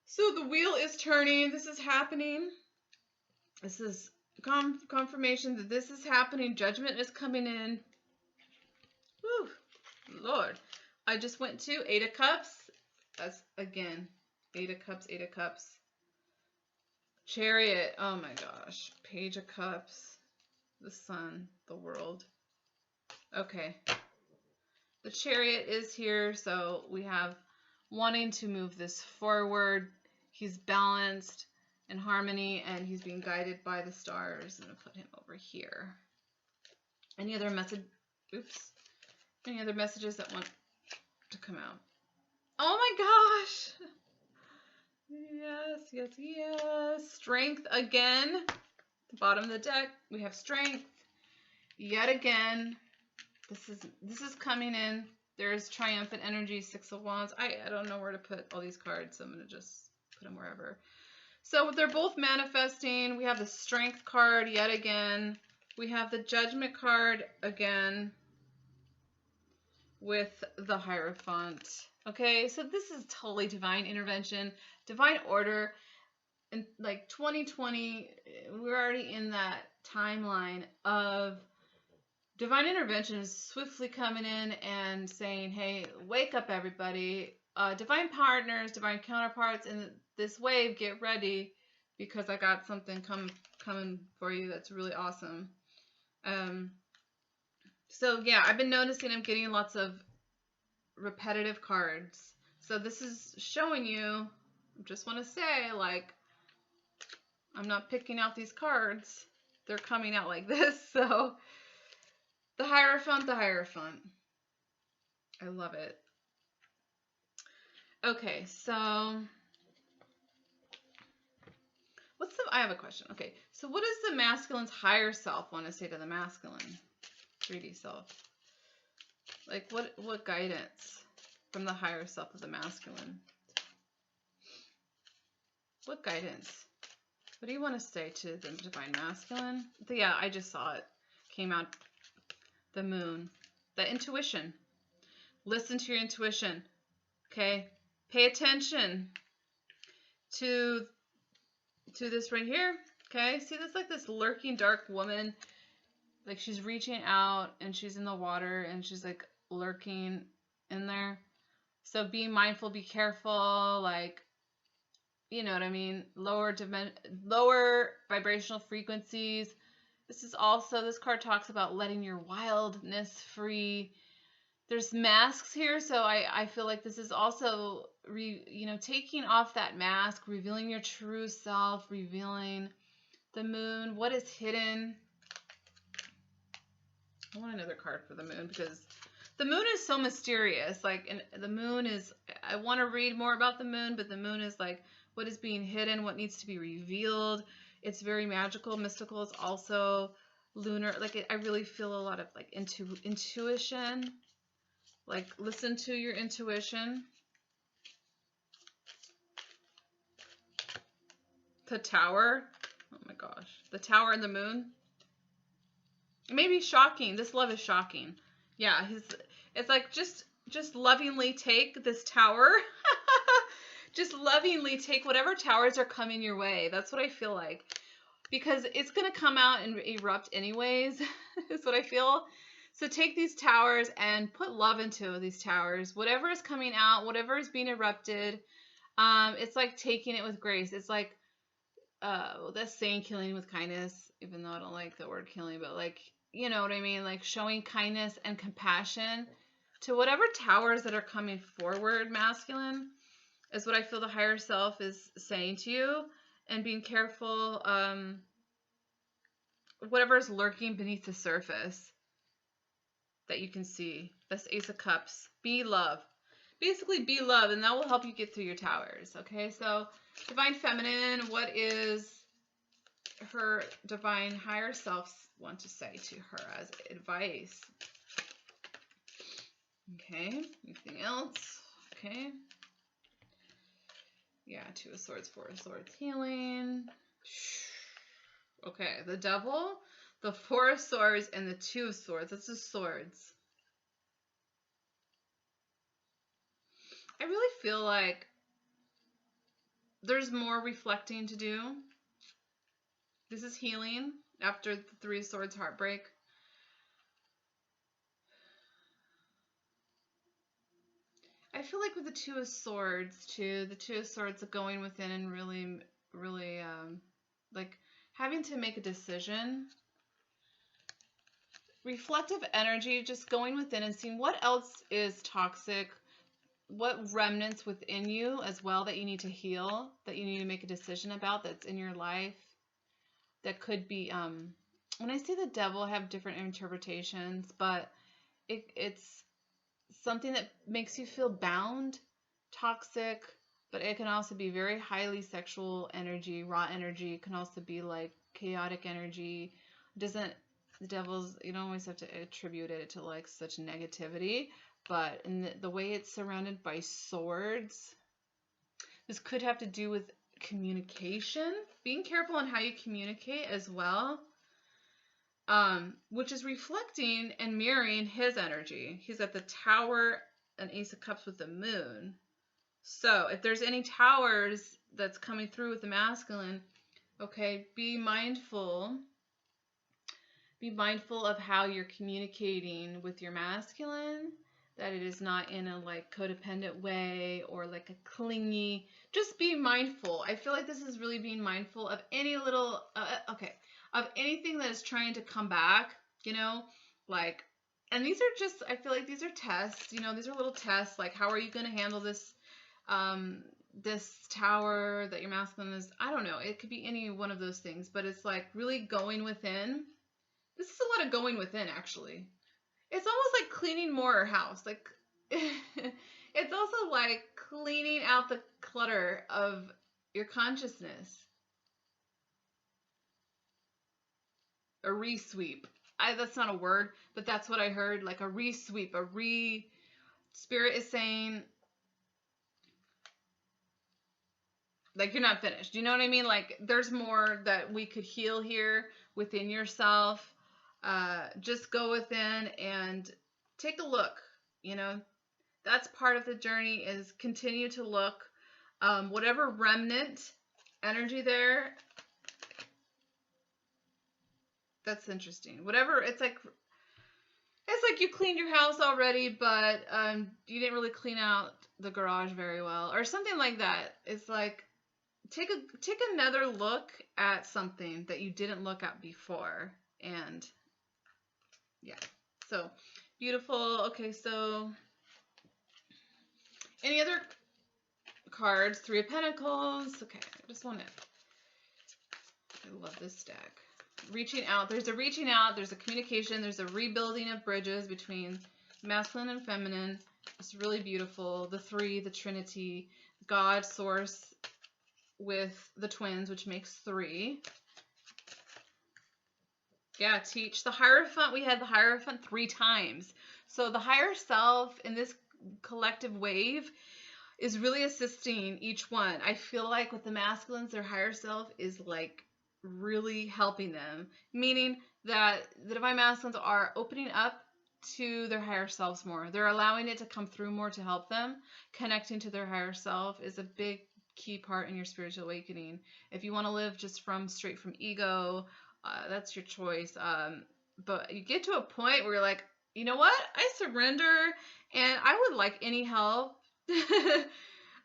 So the wheel is turning. This is happening. This is confirmation that this is happening. Judgment is coming in. Whew, Lord. I just went to 8 of Cups. That's, again, 8 of Cups, 8 of Cups. Chariot. Oh my gosh. Page of Cups. The sun. The world. Okay. The Chariot is here, so we have wanting to move this forward. He's balanced in harmony, and he's being guided by the stars. I'm going to put him over here. Any other message? Oops. Any other messages that want to come out? Oh my gosh. Yes, yes, yes. Strength again. At the bottom of the deck, we have strength. Yet again. This is coming in. There's triumphant energy, 6 of Wands. I don't know where to put all these cards, so I'm going to just put them wherever. So they're both manifesting. We have the Strength card yet again. We have the Judgment card again with the Hierophant. Okay, so this is totally divine intervention, divine order. And like 2020, we're already in that timeline of divine intervention is swiftly coming in and saying, hey, wake up, everybody. Divine partners, divine counterparts in this wave, get ready, because I got something coming for you that's really awesome. So, yeah, I've been noticing I'm getting lots of repetitive cards. So this is showing you, I just want to say, like, I'm not picking out these cards. They're coming out like this, so... The Hierophant, the Hierophant. I love it. Okay, so I have a question. Okay, so what does the masculine's higher self want to say to the masculine 3D self? Like, what guidance from the higher self of the masculine? What guidance? What do you want to say to the divine masculine? Yeah, I just saw it. Came out. The moon. The intuition. Listen to your intuition. Okay? Pay attention to this right here. Okay? See, this like this lurking dark woman. Like she's reaching out and she's in the water and she's like lurking in there. So be mindful, be careful. Like you know what I mean, lower vibrational frequencies. This card talks about letting your wildness free. There's masks here, so I feel like this is also taking off that mask, revealing your true self, revealing the moon, what is hidden. I want another card for the moon because the moon is so mysterious. Like, and the moon is, I want to read more about the moon, but the moon is like what is being hidden, what needs to be revealed. It's very magical, mystical. It's also lunar. Like, I really feel a lot of like intuition. Like, listen to your intuition. The Tower. Oh my gosh. The Tower and the Moon. It may be shocking. This love is shocking. Yeah, it's like just lovingly take this tower. Just lovingly take whatever towers are coming your way. That's what I feel like. Because it's going to come out and erupt anyways, is what I feel. So take these towers and put love into these towers. Whatever is coming out, whatever is being erupted, it's like taking it with grace. It's like, that's saying killing with kindness, even though I don't like the word killing, but like, you know what I mean? Like showing kindness and compassion to whatever towers that are coming forward, masculine, is what I feel the higher self is saying to you. And being careful, whatever is lurking beneath the surface that you can see. That's Ace of Cups. Be love. Basically, be love, and that will help you get through your towers. Okay, so Divine Feminine, what is her divine higher self want to say to her as advice? Okay, anything else? Okay. Yeah, Two of Swords, Four of Swords, healing. Okay, the Devil, the Four of Swords, and the Two of Swords. That's the swords. I really feel like there's more reflecting to do. This is healing after the Three of Swords heartbreak. I feel like with the Two of Swords too, the Two of Swords are going within and really, really like having to make a decision. Reflective energy, just going within and seeing what else is toxic, what remnants within you as well that you need to heal, that you need to make a decision about, that's in your life. That could be, when I say the Devil, I have different interpretations, but it's something that makes you feel bound, toxic, but it can also be very highly sexual energy, raw energy. It can also be like chaotic energy. The Devil's, you don't always have to attribute it to like such negativity, but in the way it's surrounded by swords, this could have to do with communication, being careful on how you communicate as well, which is reflecting and mirroring his energy. He's at the Tower, an Ace of Cups with the Moon. So if there's any towers that's coming through with the masculine, okay, be mindful of how you're communicating with your masculine, that it is not in a like codependent way or like a clingy. Just be mindful. I feel like this is really being mindful of any little of anything that is trying to come back, like, and these are just, I feel like these are tests, these are little tests, like how are you going to handle this this tower that your masculine is, I don't know, it could be any one of those things, but it's like really going within. This is a lot of going within, actually. It's almost like cleaning more house. Like, it's also like cleaning out the clutter of your consciousness. A re-sweep. That's not a word, but that's what I heard. Like a re-sweep, Spirit is saying, like, you're not finished. You know what I mean? Like, there's more that we could heal here within yourself. Just go within and take a look. That's part of the journey, is continue to look. Whatever remnant energy there, that's interesting. Whatever, it's like you cleaned your house already, but you didn't really clean out the garage very well, or something like that. It's like take another look at something that you didn't look at before. And yeah, so beautiful. Okay, so any other cards? Three of Pentacles. Okay, I just want to, I love this deck. Reaching out. There's a reaching out. There's a communication. There's a rebuilding of bridges between masculine and feminine. It's really beautiful. The three, the Trinity, God, Source with the twins, which makes three. Yeah, teach. The Hierophant, we had the Hierophant 3 times. So the higher self in this collective wave is really assisting each one. I feel like with the masculines, their higher self is like really helping them, meaning that the divine masculines are opening up to their higher selves more. They're allowing it to come through more to help them. Connecting to their higher self is a big key part in your spiritual awakening. If you want to live just straight from ego, that's your choice. But you get to a point where you're like, you know what? I surrender, and I would like any help. I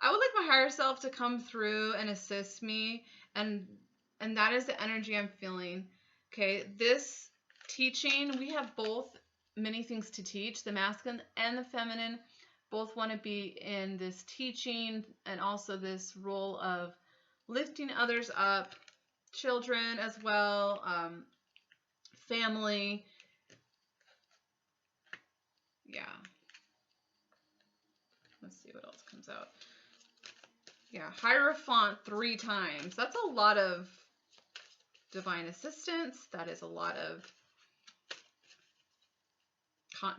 would like my higher self to come through and assist me, and that is the energy I'm feeling. Okay, this teaching, we have both many things to teach. The masculine and the feminine both want to be in this teaching and also this role of lifting others up, children as well, family. Yeah. Let's see what else comes out. Yeah, Hierophant 3 times. That's a lot of divine assistance. That is a lot of...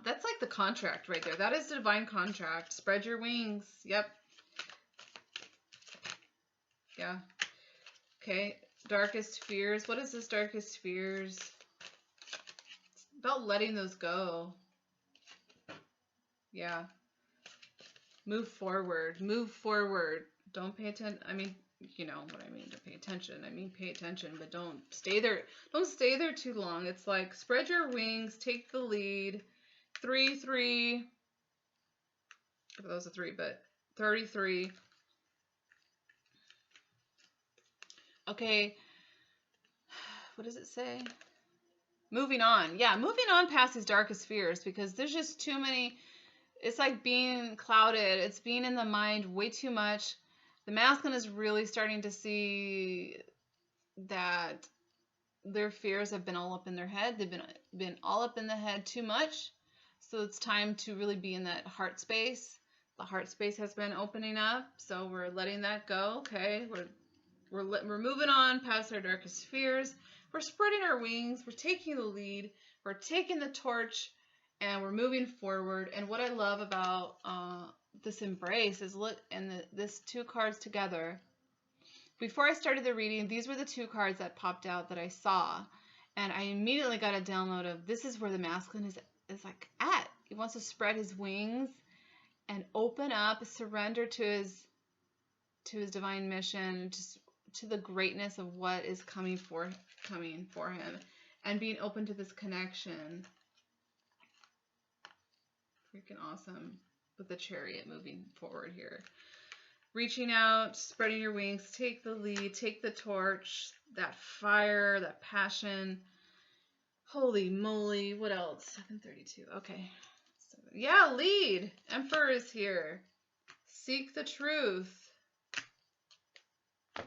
that's like the contract right there. That is the divine contract. Spread your wings. Yep. Yeah. Okay. Darkest fears. What is this darkest fears? It's about letting those go. Yeah. Move forward. Move forward. Don't pay attention. I mean, you know what I mean, to pay attention. I mean, pay attention, but don't stay there. Don't stay there too long. It's like spread your wings, take the lead. 3-3. That was a 3, but 33. Okay. What does it say? Moving on. Yeah, moving on past these darkest fears, because there's just too many. It's like being clouded. It's being in the mind way too much. The masculine is really starting to see that their fears have been all up in their head. They've been all up in the head too much. So it's time to really be in that heart space. The heart space has been opening up, so we're letting that go. Okay, we're moving on past our darkest fears. We're spreading our wings. We're taking the lead. We're taking the torch, and we're moving forward. And what I love about this embrace is look, and this 2 cards together. Before I started the reading, these were the 2 cards that popped out that I saw, and I immediately got a download of this is where the masculine is like at. He wants to spread his wings and open up, surrender to his divine mission, just to the greatness of what is coming for him, and being open to this connection. Freaking awesome with the Chariot moving forward here. Reaching out, spreading your wings, take the lead, take the torch, that fire, that passion. Holy moly, what else? 732, okay. Yeah, lead. Emperor is here. Seek the truth. Top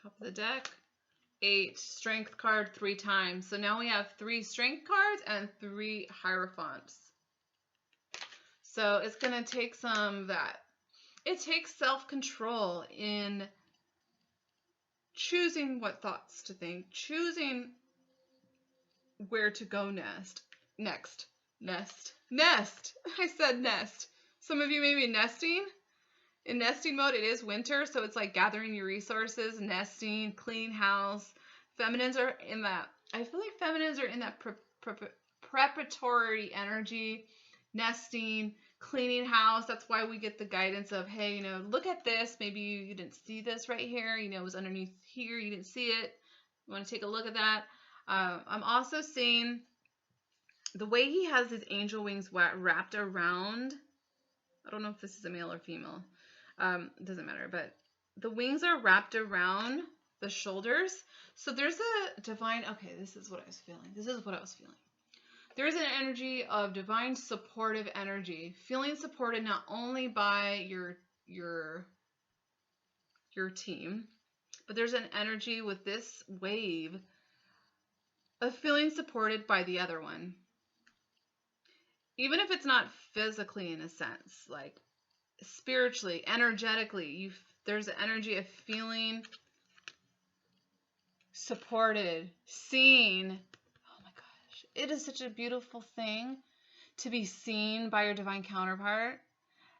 of the deck. 8, strength card 3 times. So now we have 3 strength cards and 3 hierophants. So it's going to take some of that. It takes self-control in choosing what thoughts to think, choosing where to go next. Nest. I said nest. Some of you may be nesting. In nesting mode, it is winter, so it's like gathering your resources, nesting, cleaning house. Feminines are in that. I feel like feminines are in that preparatory energy, nesting, cleaning house. That's why we get the guidance of, hey, you know, look at this. Maybe you didn't see this right here. You know, it was underneath here. You didn't see it. You want to take a look at that. I'm also seeing the way he has his angel wings wrapped around. I don't know if this is a male or female. It doesn't matter, but the wings are wrapped around the shoulders. So there's a divine, okay, this is what I was feeling. This is what I was feeling. There's an energy of divine supportive energy, feeling supported not only by your team, but there's an energy with this wave of feeling supported by the other one. Even if it's not physically in a sense, like spiritually, energetically, there's an energy of feeling supported, seen. Oh my gosh. It is such a beautiful thing to be seen by your divine counterpart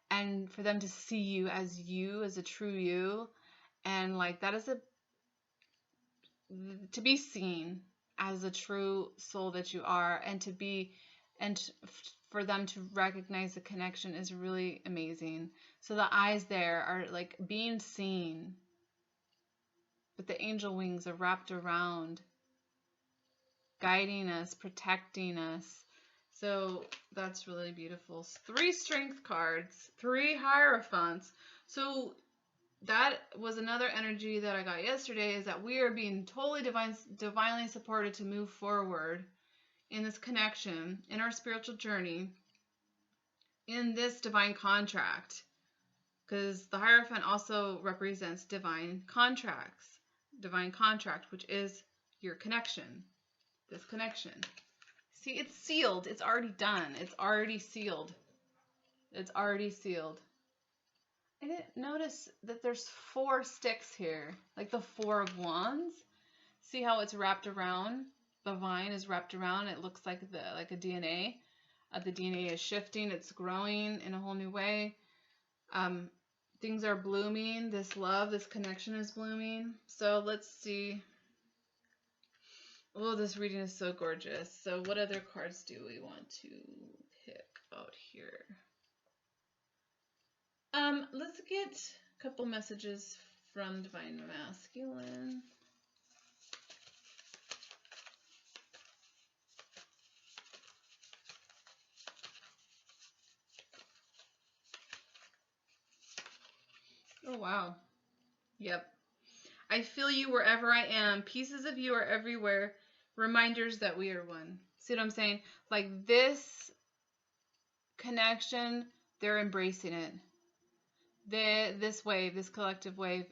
and for them to see you, as a true you. And like that is to be seen as a true soul that you are, and for them to recognize the connection is really amazing. So the eyes there are like being seen, but the angel wings are wrapped around, guiding us, protecting us. So that's really beautiful. 3 strength cards, 3 hierophants. So that was another energy that I got yesterday, is that we are being totally divinely supported to move forward in this connection, in our spiritual journey, in this divine contract. Because the Hierophant also represents divine contract, which is your connection, this connection. See, it's sealed. It's already done. It's already sealed. It's already sealed. I didn't notice that there's 4 sticks here, like the 4 of Wands. See how it's wrapped around? The vine is wrapped around. It looks like a DNA. The DNA is shifting. It's growing in a whole new way. Things are blooming. This love, this connection is blooming. So let's see. Oh, this reading is so gorgeous. So what other cards do we want to pick out here? Let's get a couple messages from Divine Masculine. Oh, wow. Yep. I feel you wherever I am. Pieces of you are everywhere. Reminders that we are one. See what I'm saying? Like this connection, they're embracing it. This wave, this collective wave,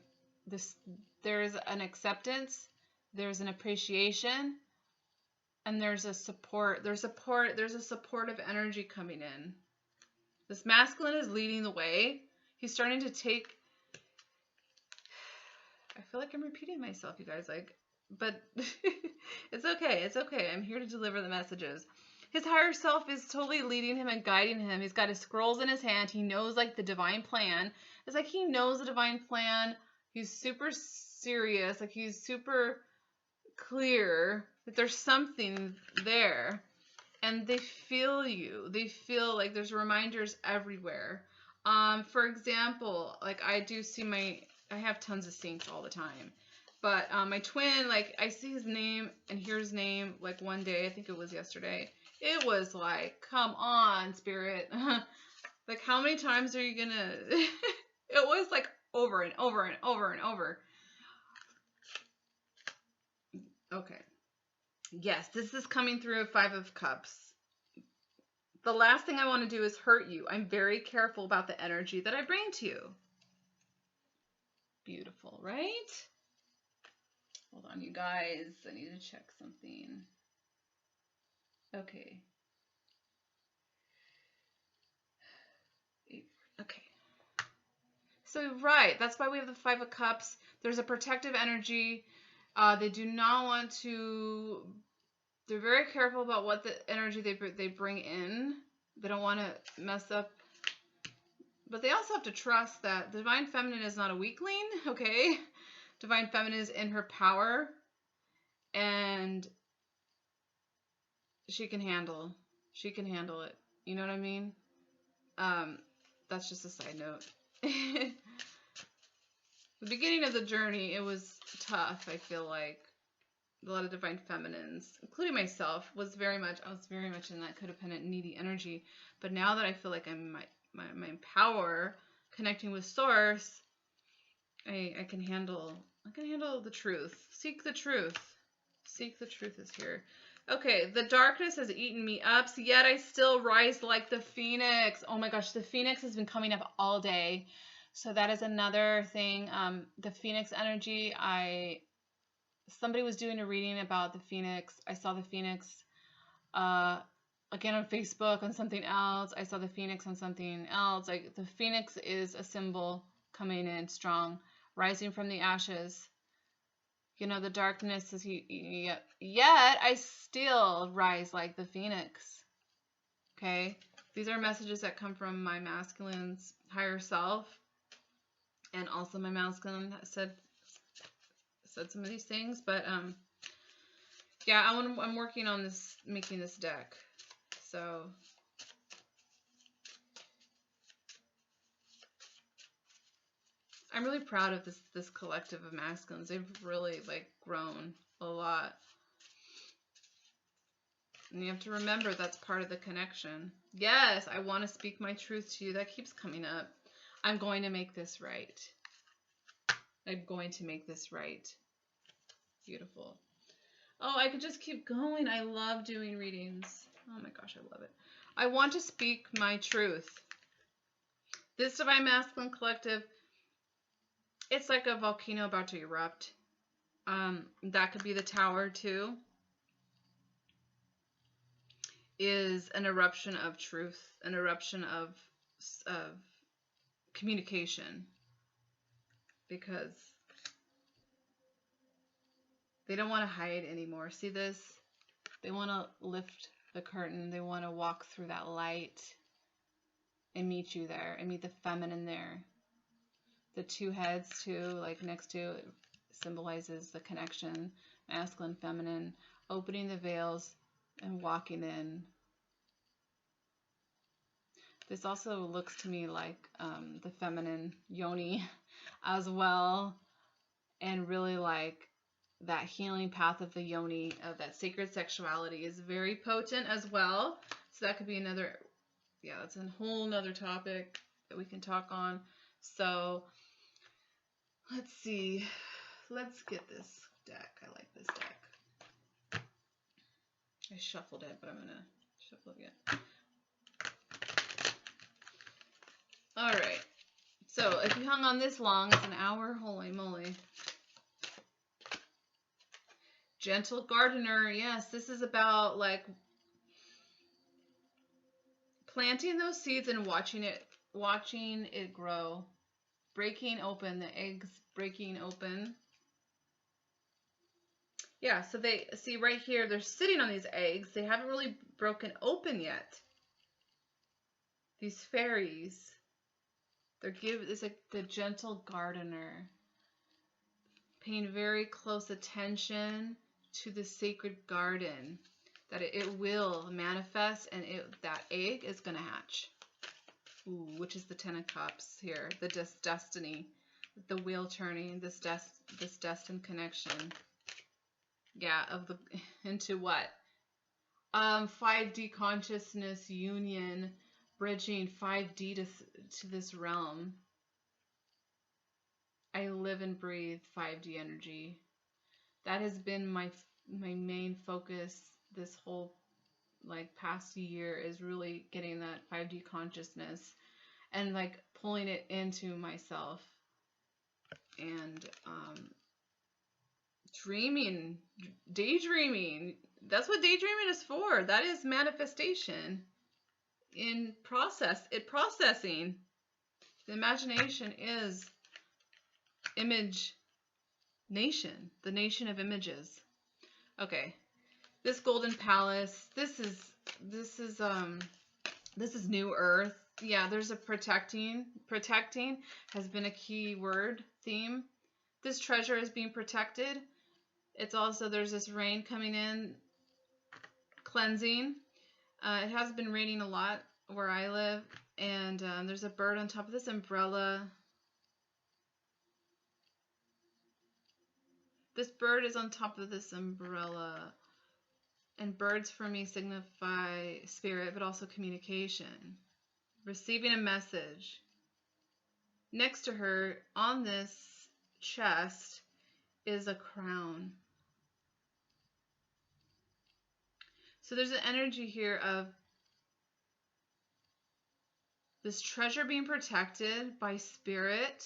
there's an acceptance, there's an appreciation, and there's a support. There's a supportive energy coming in. This masculine is leading the way. He's starting to take, I feel like I'm repeating myself, you guys, but it's okay. It's okay. I'm here to deliver the messages. His higher self is totally leading him and guiding him. He's got his scrolls in his hand. He knows the divine plan. It's like he knows the divine plan. He's super serious. Like he's super clear that there's something there. And they feel you. They feel like there's reminders everywhere. For example, like I do see I have tons of syncs all the time. But my twin, like I see his name and hear his name like one day, I think it was yesterday. It was like, come on, Spirit. Like how many times are you gonna it was like over and over and over and over. Okay. Yes, this is coming through a 5 of Cups. The last thing I want to do is hurt you. I'm very careful about the energy that I bring to you. Beautiful, right? Hold on, you guys. I need to check something. Okay. Okay. So, right, that's why we have the 5 of Cups. There's a protective energy. They do not want to... They're very careful about what the energy they bring in. They don't want to mess up. But they also have to trust that the Divine Feminine is not a weakling, okay? Divine Feminine is in her power. And she can handle it. You know what I mean? That's just a side note. The beginning of the journey, it was tough, I feel like. A lot of Divine Feminines, including myself, I was very much in that codependent, needy energy. But now that I feel like I'm in my power, connecting with Source, I can handle the truth. Seek the truth. Seek the truth is here. Okay, the darkness has eaten me up, yet I still rise like the phoenix. Oh my gosh, the phoenix has been coming up all day. So that is another thing. The phoenix energy, somebody was doing a reading about the phoenix. I saw the phoenix again on Facebook on something else. I saw the phoenix on something else. Like the phoenix is a symbol coming in strong, rising from the ashes. You know, the darkness is, yet I still rise like the phoenix. Okay? These are messages that come from my masculine's higher self. And also my masculine said some of these things. But, yeah, I'm working on this, making this deck. So... I'm really proud of this collective of masculines. They've really like grown a lot. And you have to remember that's part of the connection. Yes, I want to speak my truth to you. That keeps coming up. I'm going to make this right. I'm going to make this right. Beautiful. Oh, I could just keep going. I love doing readings. Oh my gosh, I love it. I want to speak my truth. This Divine Masculine Collective, it's like a volcano about to erupt. That could be the Tower too. Is an eruption of truth, an eruption of communication, because they don't want to hide anymore. See this? They want to lift the curtain. They want to walk through that light and meet you there, and meet the feminine there. The two heads too, like next to it, symbolizes the connection, masculine, feminine, opening the veils and walking in. This also looks to me like the feminine yoni as well, and really like that healing path of the yoni, of that sacred sexuality, is very potent as well. So that could be another, yeah, that's a whole nother topic that we can talk on. So let's see. Let's get this deck. I like this deck. I shuffled it, but I'm going to shuffle it again. All right. So if you hung on this long, it's an hour. Holy moly. Gentle gardener. Yes, this is about like planting those seeds and watching it grow. Breaking open the eggs, breaking open. Yeah, so they see right here, they're sitting on these eggs. They haven't really broken open yet. These fairies, it's like the gentle gardener, paying very close attention to the sacred garden, that it will manifest, and that egg is going to hatch. Ooh, which is the Ten of Cups here, the destiny, the wheel turning, this destined connection. Yeah, into what? 5D consciousness union, bridging 5D to this realm. I live and breathe 5D energy. That has been my main focus this whole like past year, is really getting that 5D consciousness and like pulling it into myself, and daydreaming. That's what daydreaming is for. That is manifestation in processing. The imagination is image nation, the nation of images. Okay. This golden palace, this is new earth. Yeah, there's a protecting has been a key word theme. This treasure is being protected. It's also, there's this rain coming in, cleansing. It has been raining a lot where I live, and there's a bird on top of this umbrella. This bird is on top of this umbrella. And birds for me signify spirit, but also communication. Receiving a message. Next to her on this chest is a crown. So there's an energy here of this treasure being protected by spirit,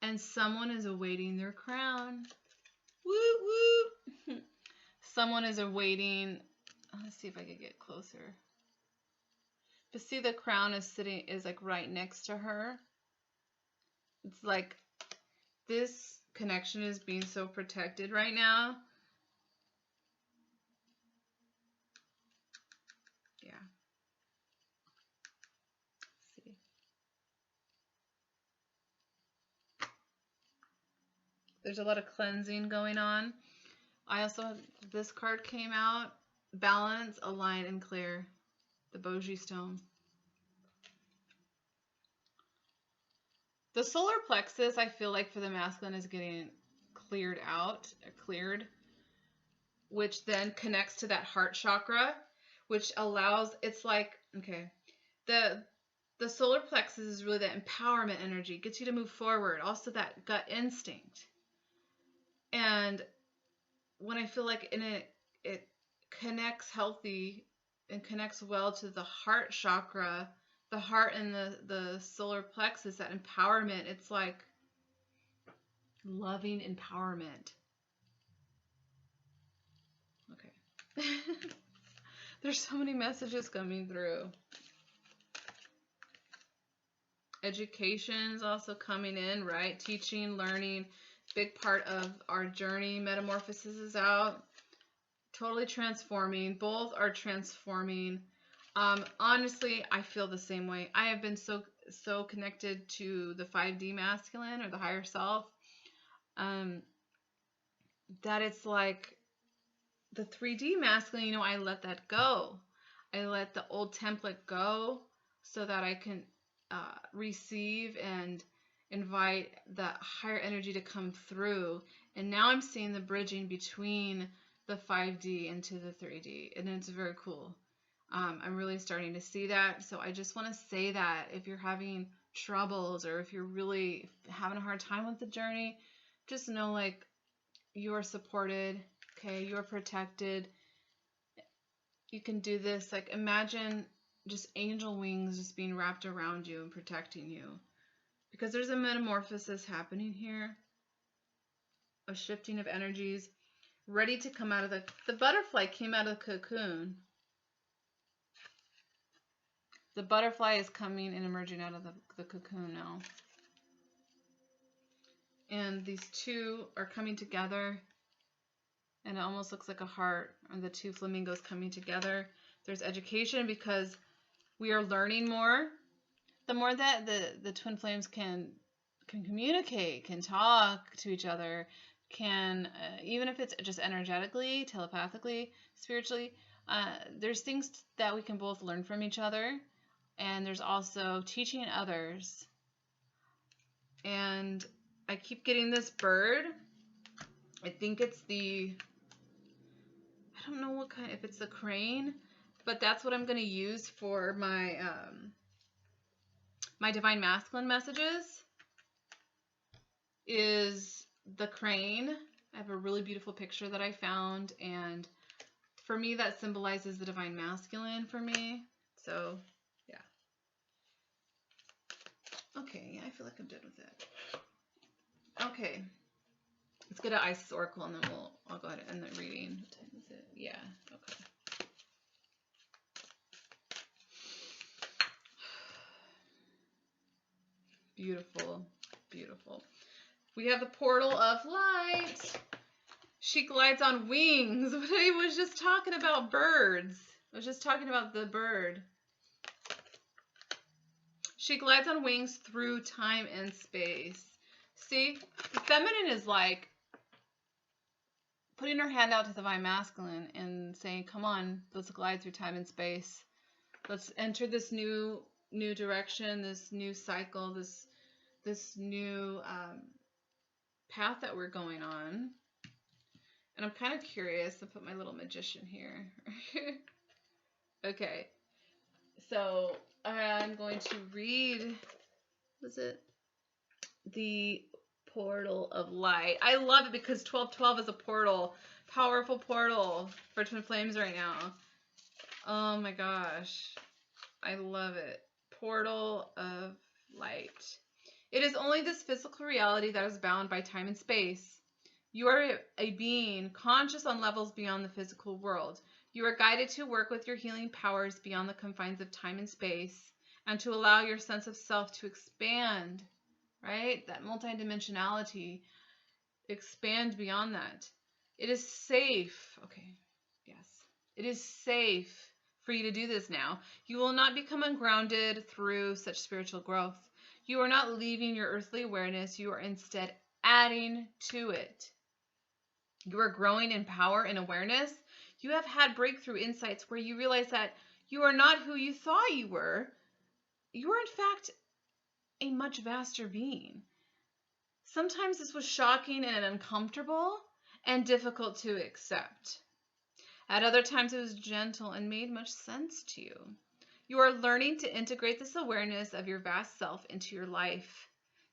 and someone is awaiting their crown. Woo woo! Someone is awaiting. Let's see if I can get closer. But see, the crown is like right next to her. It's like this connection is being so protected right now. Yeah. Let's see. There's a lot of cleansing going on. I also have, this card came out. Balance, align, and clear. The Boji stone. The solar plexus, I feel like for the masculine, is getting cleared out, cleared, which then connects to that heart chakra, which allows, it's like, okay, the solar plexus is really that empowerment energy, gets you to move forward, also that gut instinct. And when I feel like it connects healthy and connects well to the heart chakra, the heart and the solar plexus, that empowerment, it's like loving empowerment. Okay. There's so many messages coming through. Education is also coming in, right? Teaching, learning, big part of our journey. Metamorphosis is out. Totally transforming. Both are transforming. Honestly, I feel the same way. I have been so connected to the 5D masculine, or the higher self, that it's like the 3D masculine, you know, I let that go. I let the old template go so that I can receive and invite that higher energy to come through. And now I'm seeing the bridging between the 5D into the 3D, and it's very cool. I'm really starting to see that. So I just want to say that if you're having troubles, or if you're really having a hard time with the journey, just know, like, you're supported, okay? You're protected. You can do this. Like, imagine just angel wings just being wrapped around you and protecting you. Because there's a metamorphosis happening here, a shifting of energies, ready to come out of the butterfly came out of the cocoon. The butterfly is coming and emerging out of the cocoon now. And these two are coming together, and it almost looks like a heart, and the two flamingos coming together. There's education, because we are learning more. The more that the twin flames can communicate, can talk to each other, can, even if it's just energetically, telepathically, spiritually, there's things that we can both learn from each other. And there's also teaching others. And I keep getting this bird. I think it's I don't know what kind, if it's the crane, but that's what I'm going to use for my my divine masculine messages, is the crane. I have a really beautiful picture that I found, and for me that symbolizes the divine masculine for me. So yeah. Okay, yeah, I feel like I'm done with it. Okay, let's get an Isis Oracle, and then I'll go ahead and end the reading. What time is it? Yeah, okay. Beautiful, beautiful. We have the portal of light. She glides on wings. I was just talking about birds. I was just talking about the bird. She glides on wings through time and space. See, the feminine is like putting her hand out to the divine masculine and saying, come on, let's glide through time and space. Let's enter this new direction, this new cycle, this new path that we're going on. And I'm kind of curious to put my little magician here. Okay, so I'm going to read, was it? the portal of light. I love it because 1212 is a portal. Powerful portal for Twin Flames right now. Oh my gosh. I love it. Portal of light. It is only this physical reality that is bound by time and space. You are a being conscious on levels beyond the physical world. You are guided to work with your healing powers beyond the confines of time and space and to allow your sense of self to expand, right? That multidimensionality, expand beyond that. It is safe. Okay, yes. It is safe for you to do this now. You will not become ungrounded through such spiritual growth. You are not leaving your earthly awareness. You are instead adding to it. You are growing in power and awareness. You have had breakthrough insights where you realize that you are not who you thought you were. You are, in fact, a much vaster being. Sometimes this was shocking and uncomfortable and difficult to accept. At other times, it was gentle and made much sense to you. You are learning to integrate this awareness of your vast self into your life.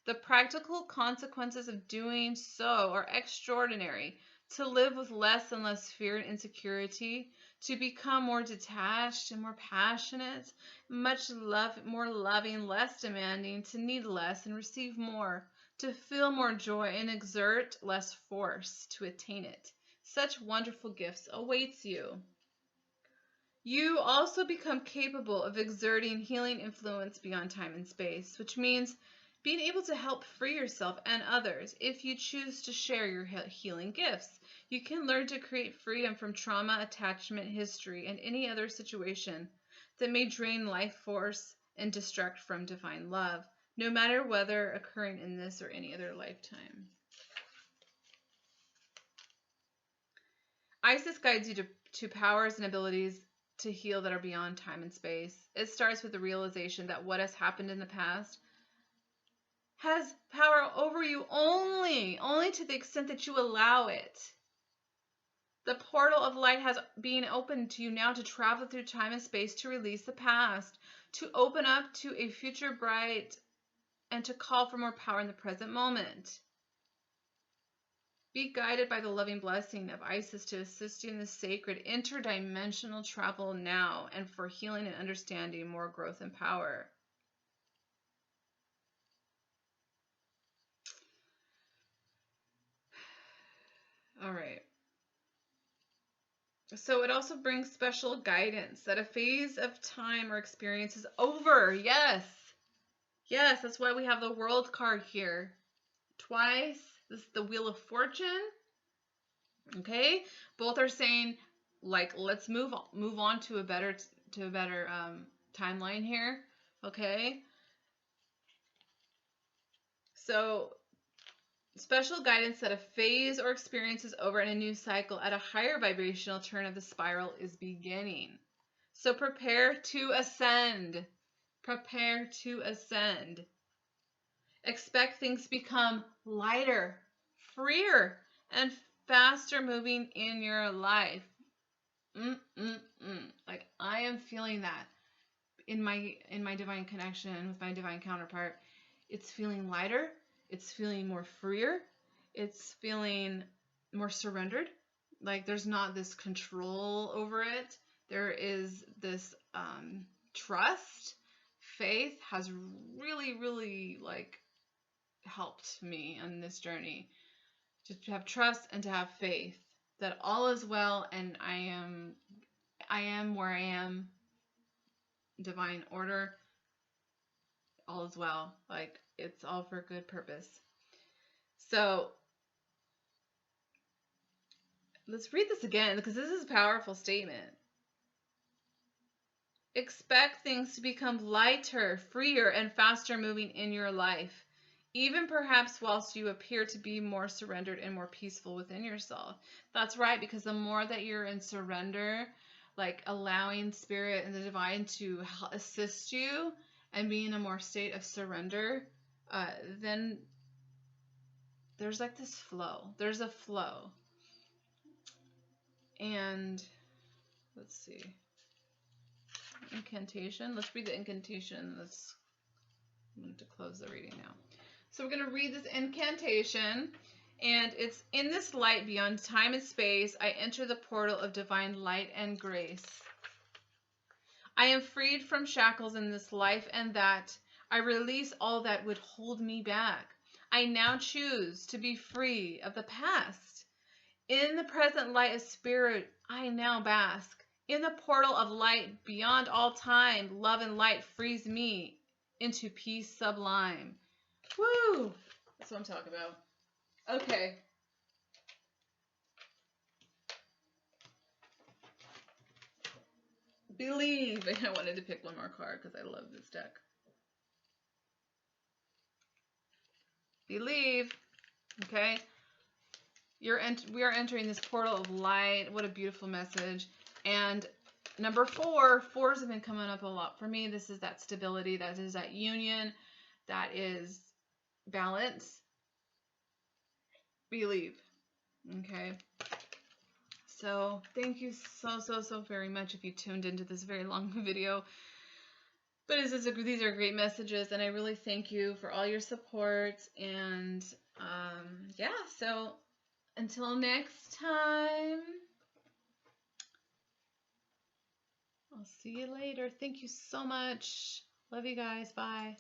The practical consequences of doing so are extraordinary. To live with less and less fear and insecurity, to become more detached and more passionate, more loving, less demanding, to need less and receive more, to feel more joy and exert less force to attain it. Such wonderful gifts awaits you. You also become capable of exerting healing influence beyond time and space, which means being able to help free yourself and others if you choose to share your healing gifts. You can learn to create freedom from trauma, attachment, history, and any other situation that may drain life force and distract from divine love, no matter whether occurring in this or any other lifetime. Isis guides you to powers and abilities to heal that are beyond time and space. It starts with the realization that what has happened in the past has power over you only to the extent that you allow it. The portal of light has been opened to you now to travel through time and space to release the past, to open up to a future bright, and to call for more power in the present moment. Be guided by the loving blessing of Isis to assist you in this sacred interdimensional travel now and for healing and understanding, more growth and power. All right. So it also brings special guidance that a phase of time or experience is over. Yes. Yes, that's why we have the World card here. Twice. This is the Wheel of Fortune. Okay? Both are saying, like, let's move on to a better timeline here. Okay? So special guidance that a phase or experience is over and a new cycle at a higher vibrational turn of the spiral is beginning. So prepare to ascend. Prepare to ascend. Expect things to become lighter, freer, and faster moving in your life. Like, I am feeling that in my divine connection with my divine counterpart. It's feeling lighter. It's feeling more freer. It's feeling more surrendered. Like, there's not this control over it. There is this trust. Faith has really, really, like, helped me on this journey. Just to have trust and to have faith that all is well, and I am where I am. Divine order. All is well. Like, it's all for good purpose. So let's read this again because this is a powerful statement. Expect things to become lighter, freer, and faster moving in your life, even perhaps whilst you appear to be more surrendered and more peaceful within yourself. That's right, because the more that you're in surrender, like allowing spirit and the divine to assist you and be in a more state of surrender, then there's like this flow. There's a flow. And let's see. Incantation. Let's read the incantation. I'm going to close the reading now. So we're going to read this incantation, and it's in this light beyond time and space, I enter the portal of divine light and grace. I am freed from shackles in this life and that. I release all that would hold me back. I now choose to be free of the past. In the present light of spirit, I now bask. In the portal of light beyond all time, love and light frees me into peace sublime. Woo! That's what I'm talking about. Okay. Believe. I wanted to pick one more card because I love this deck. Believe. Okay. We are entering this portal of light. What a beautiful message. And number 4, 4s have been coming up a lot for me. This is that stability. That is that union. That is balance. Believe. Okay. So thank you so very much if you tuned into this very long video. But these are great messages, and I really thank you for all your support. And yeah, so until next time, I'll see you later. Thank you so much. Love you guys. Bye.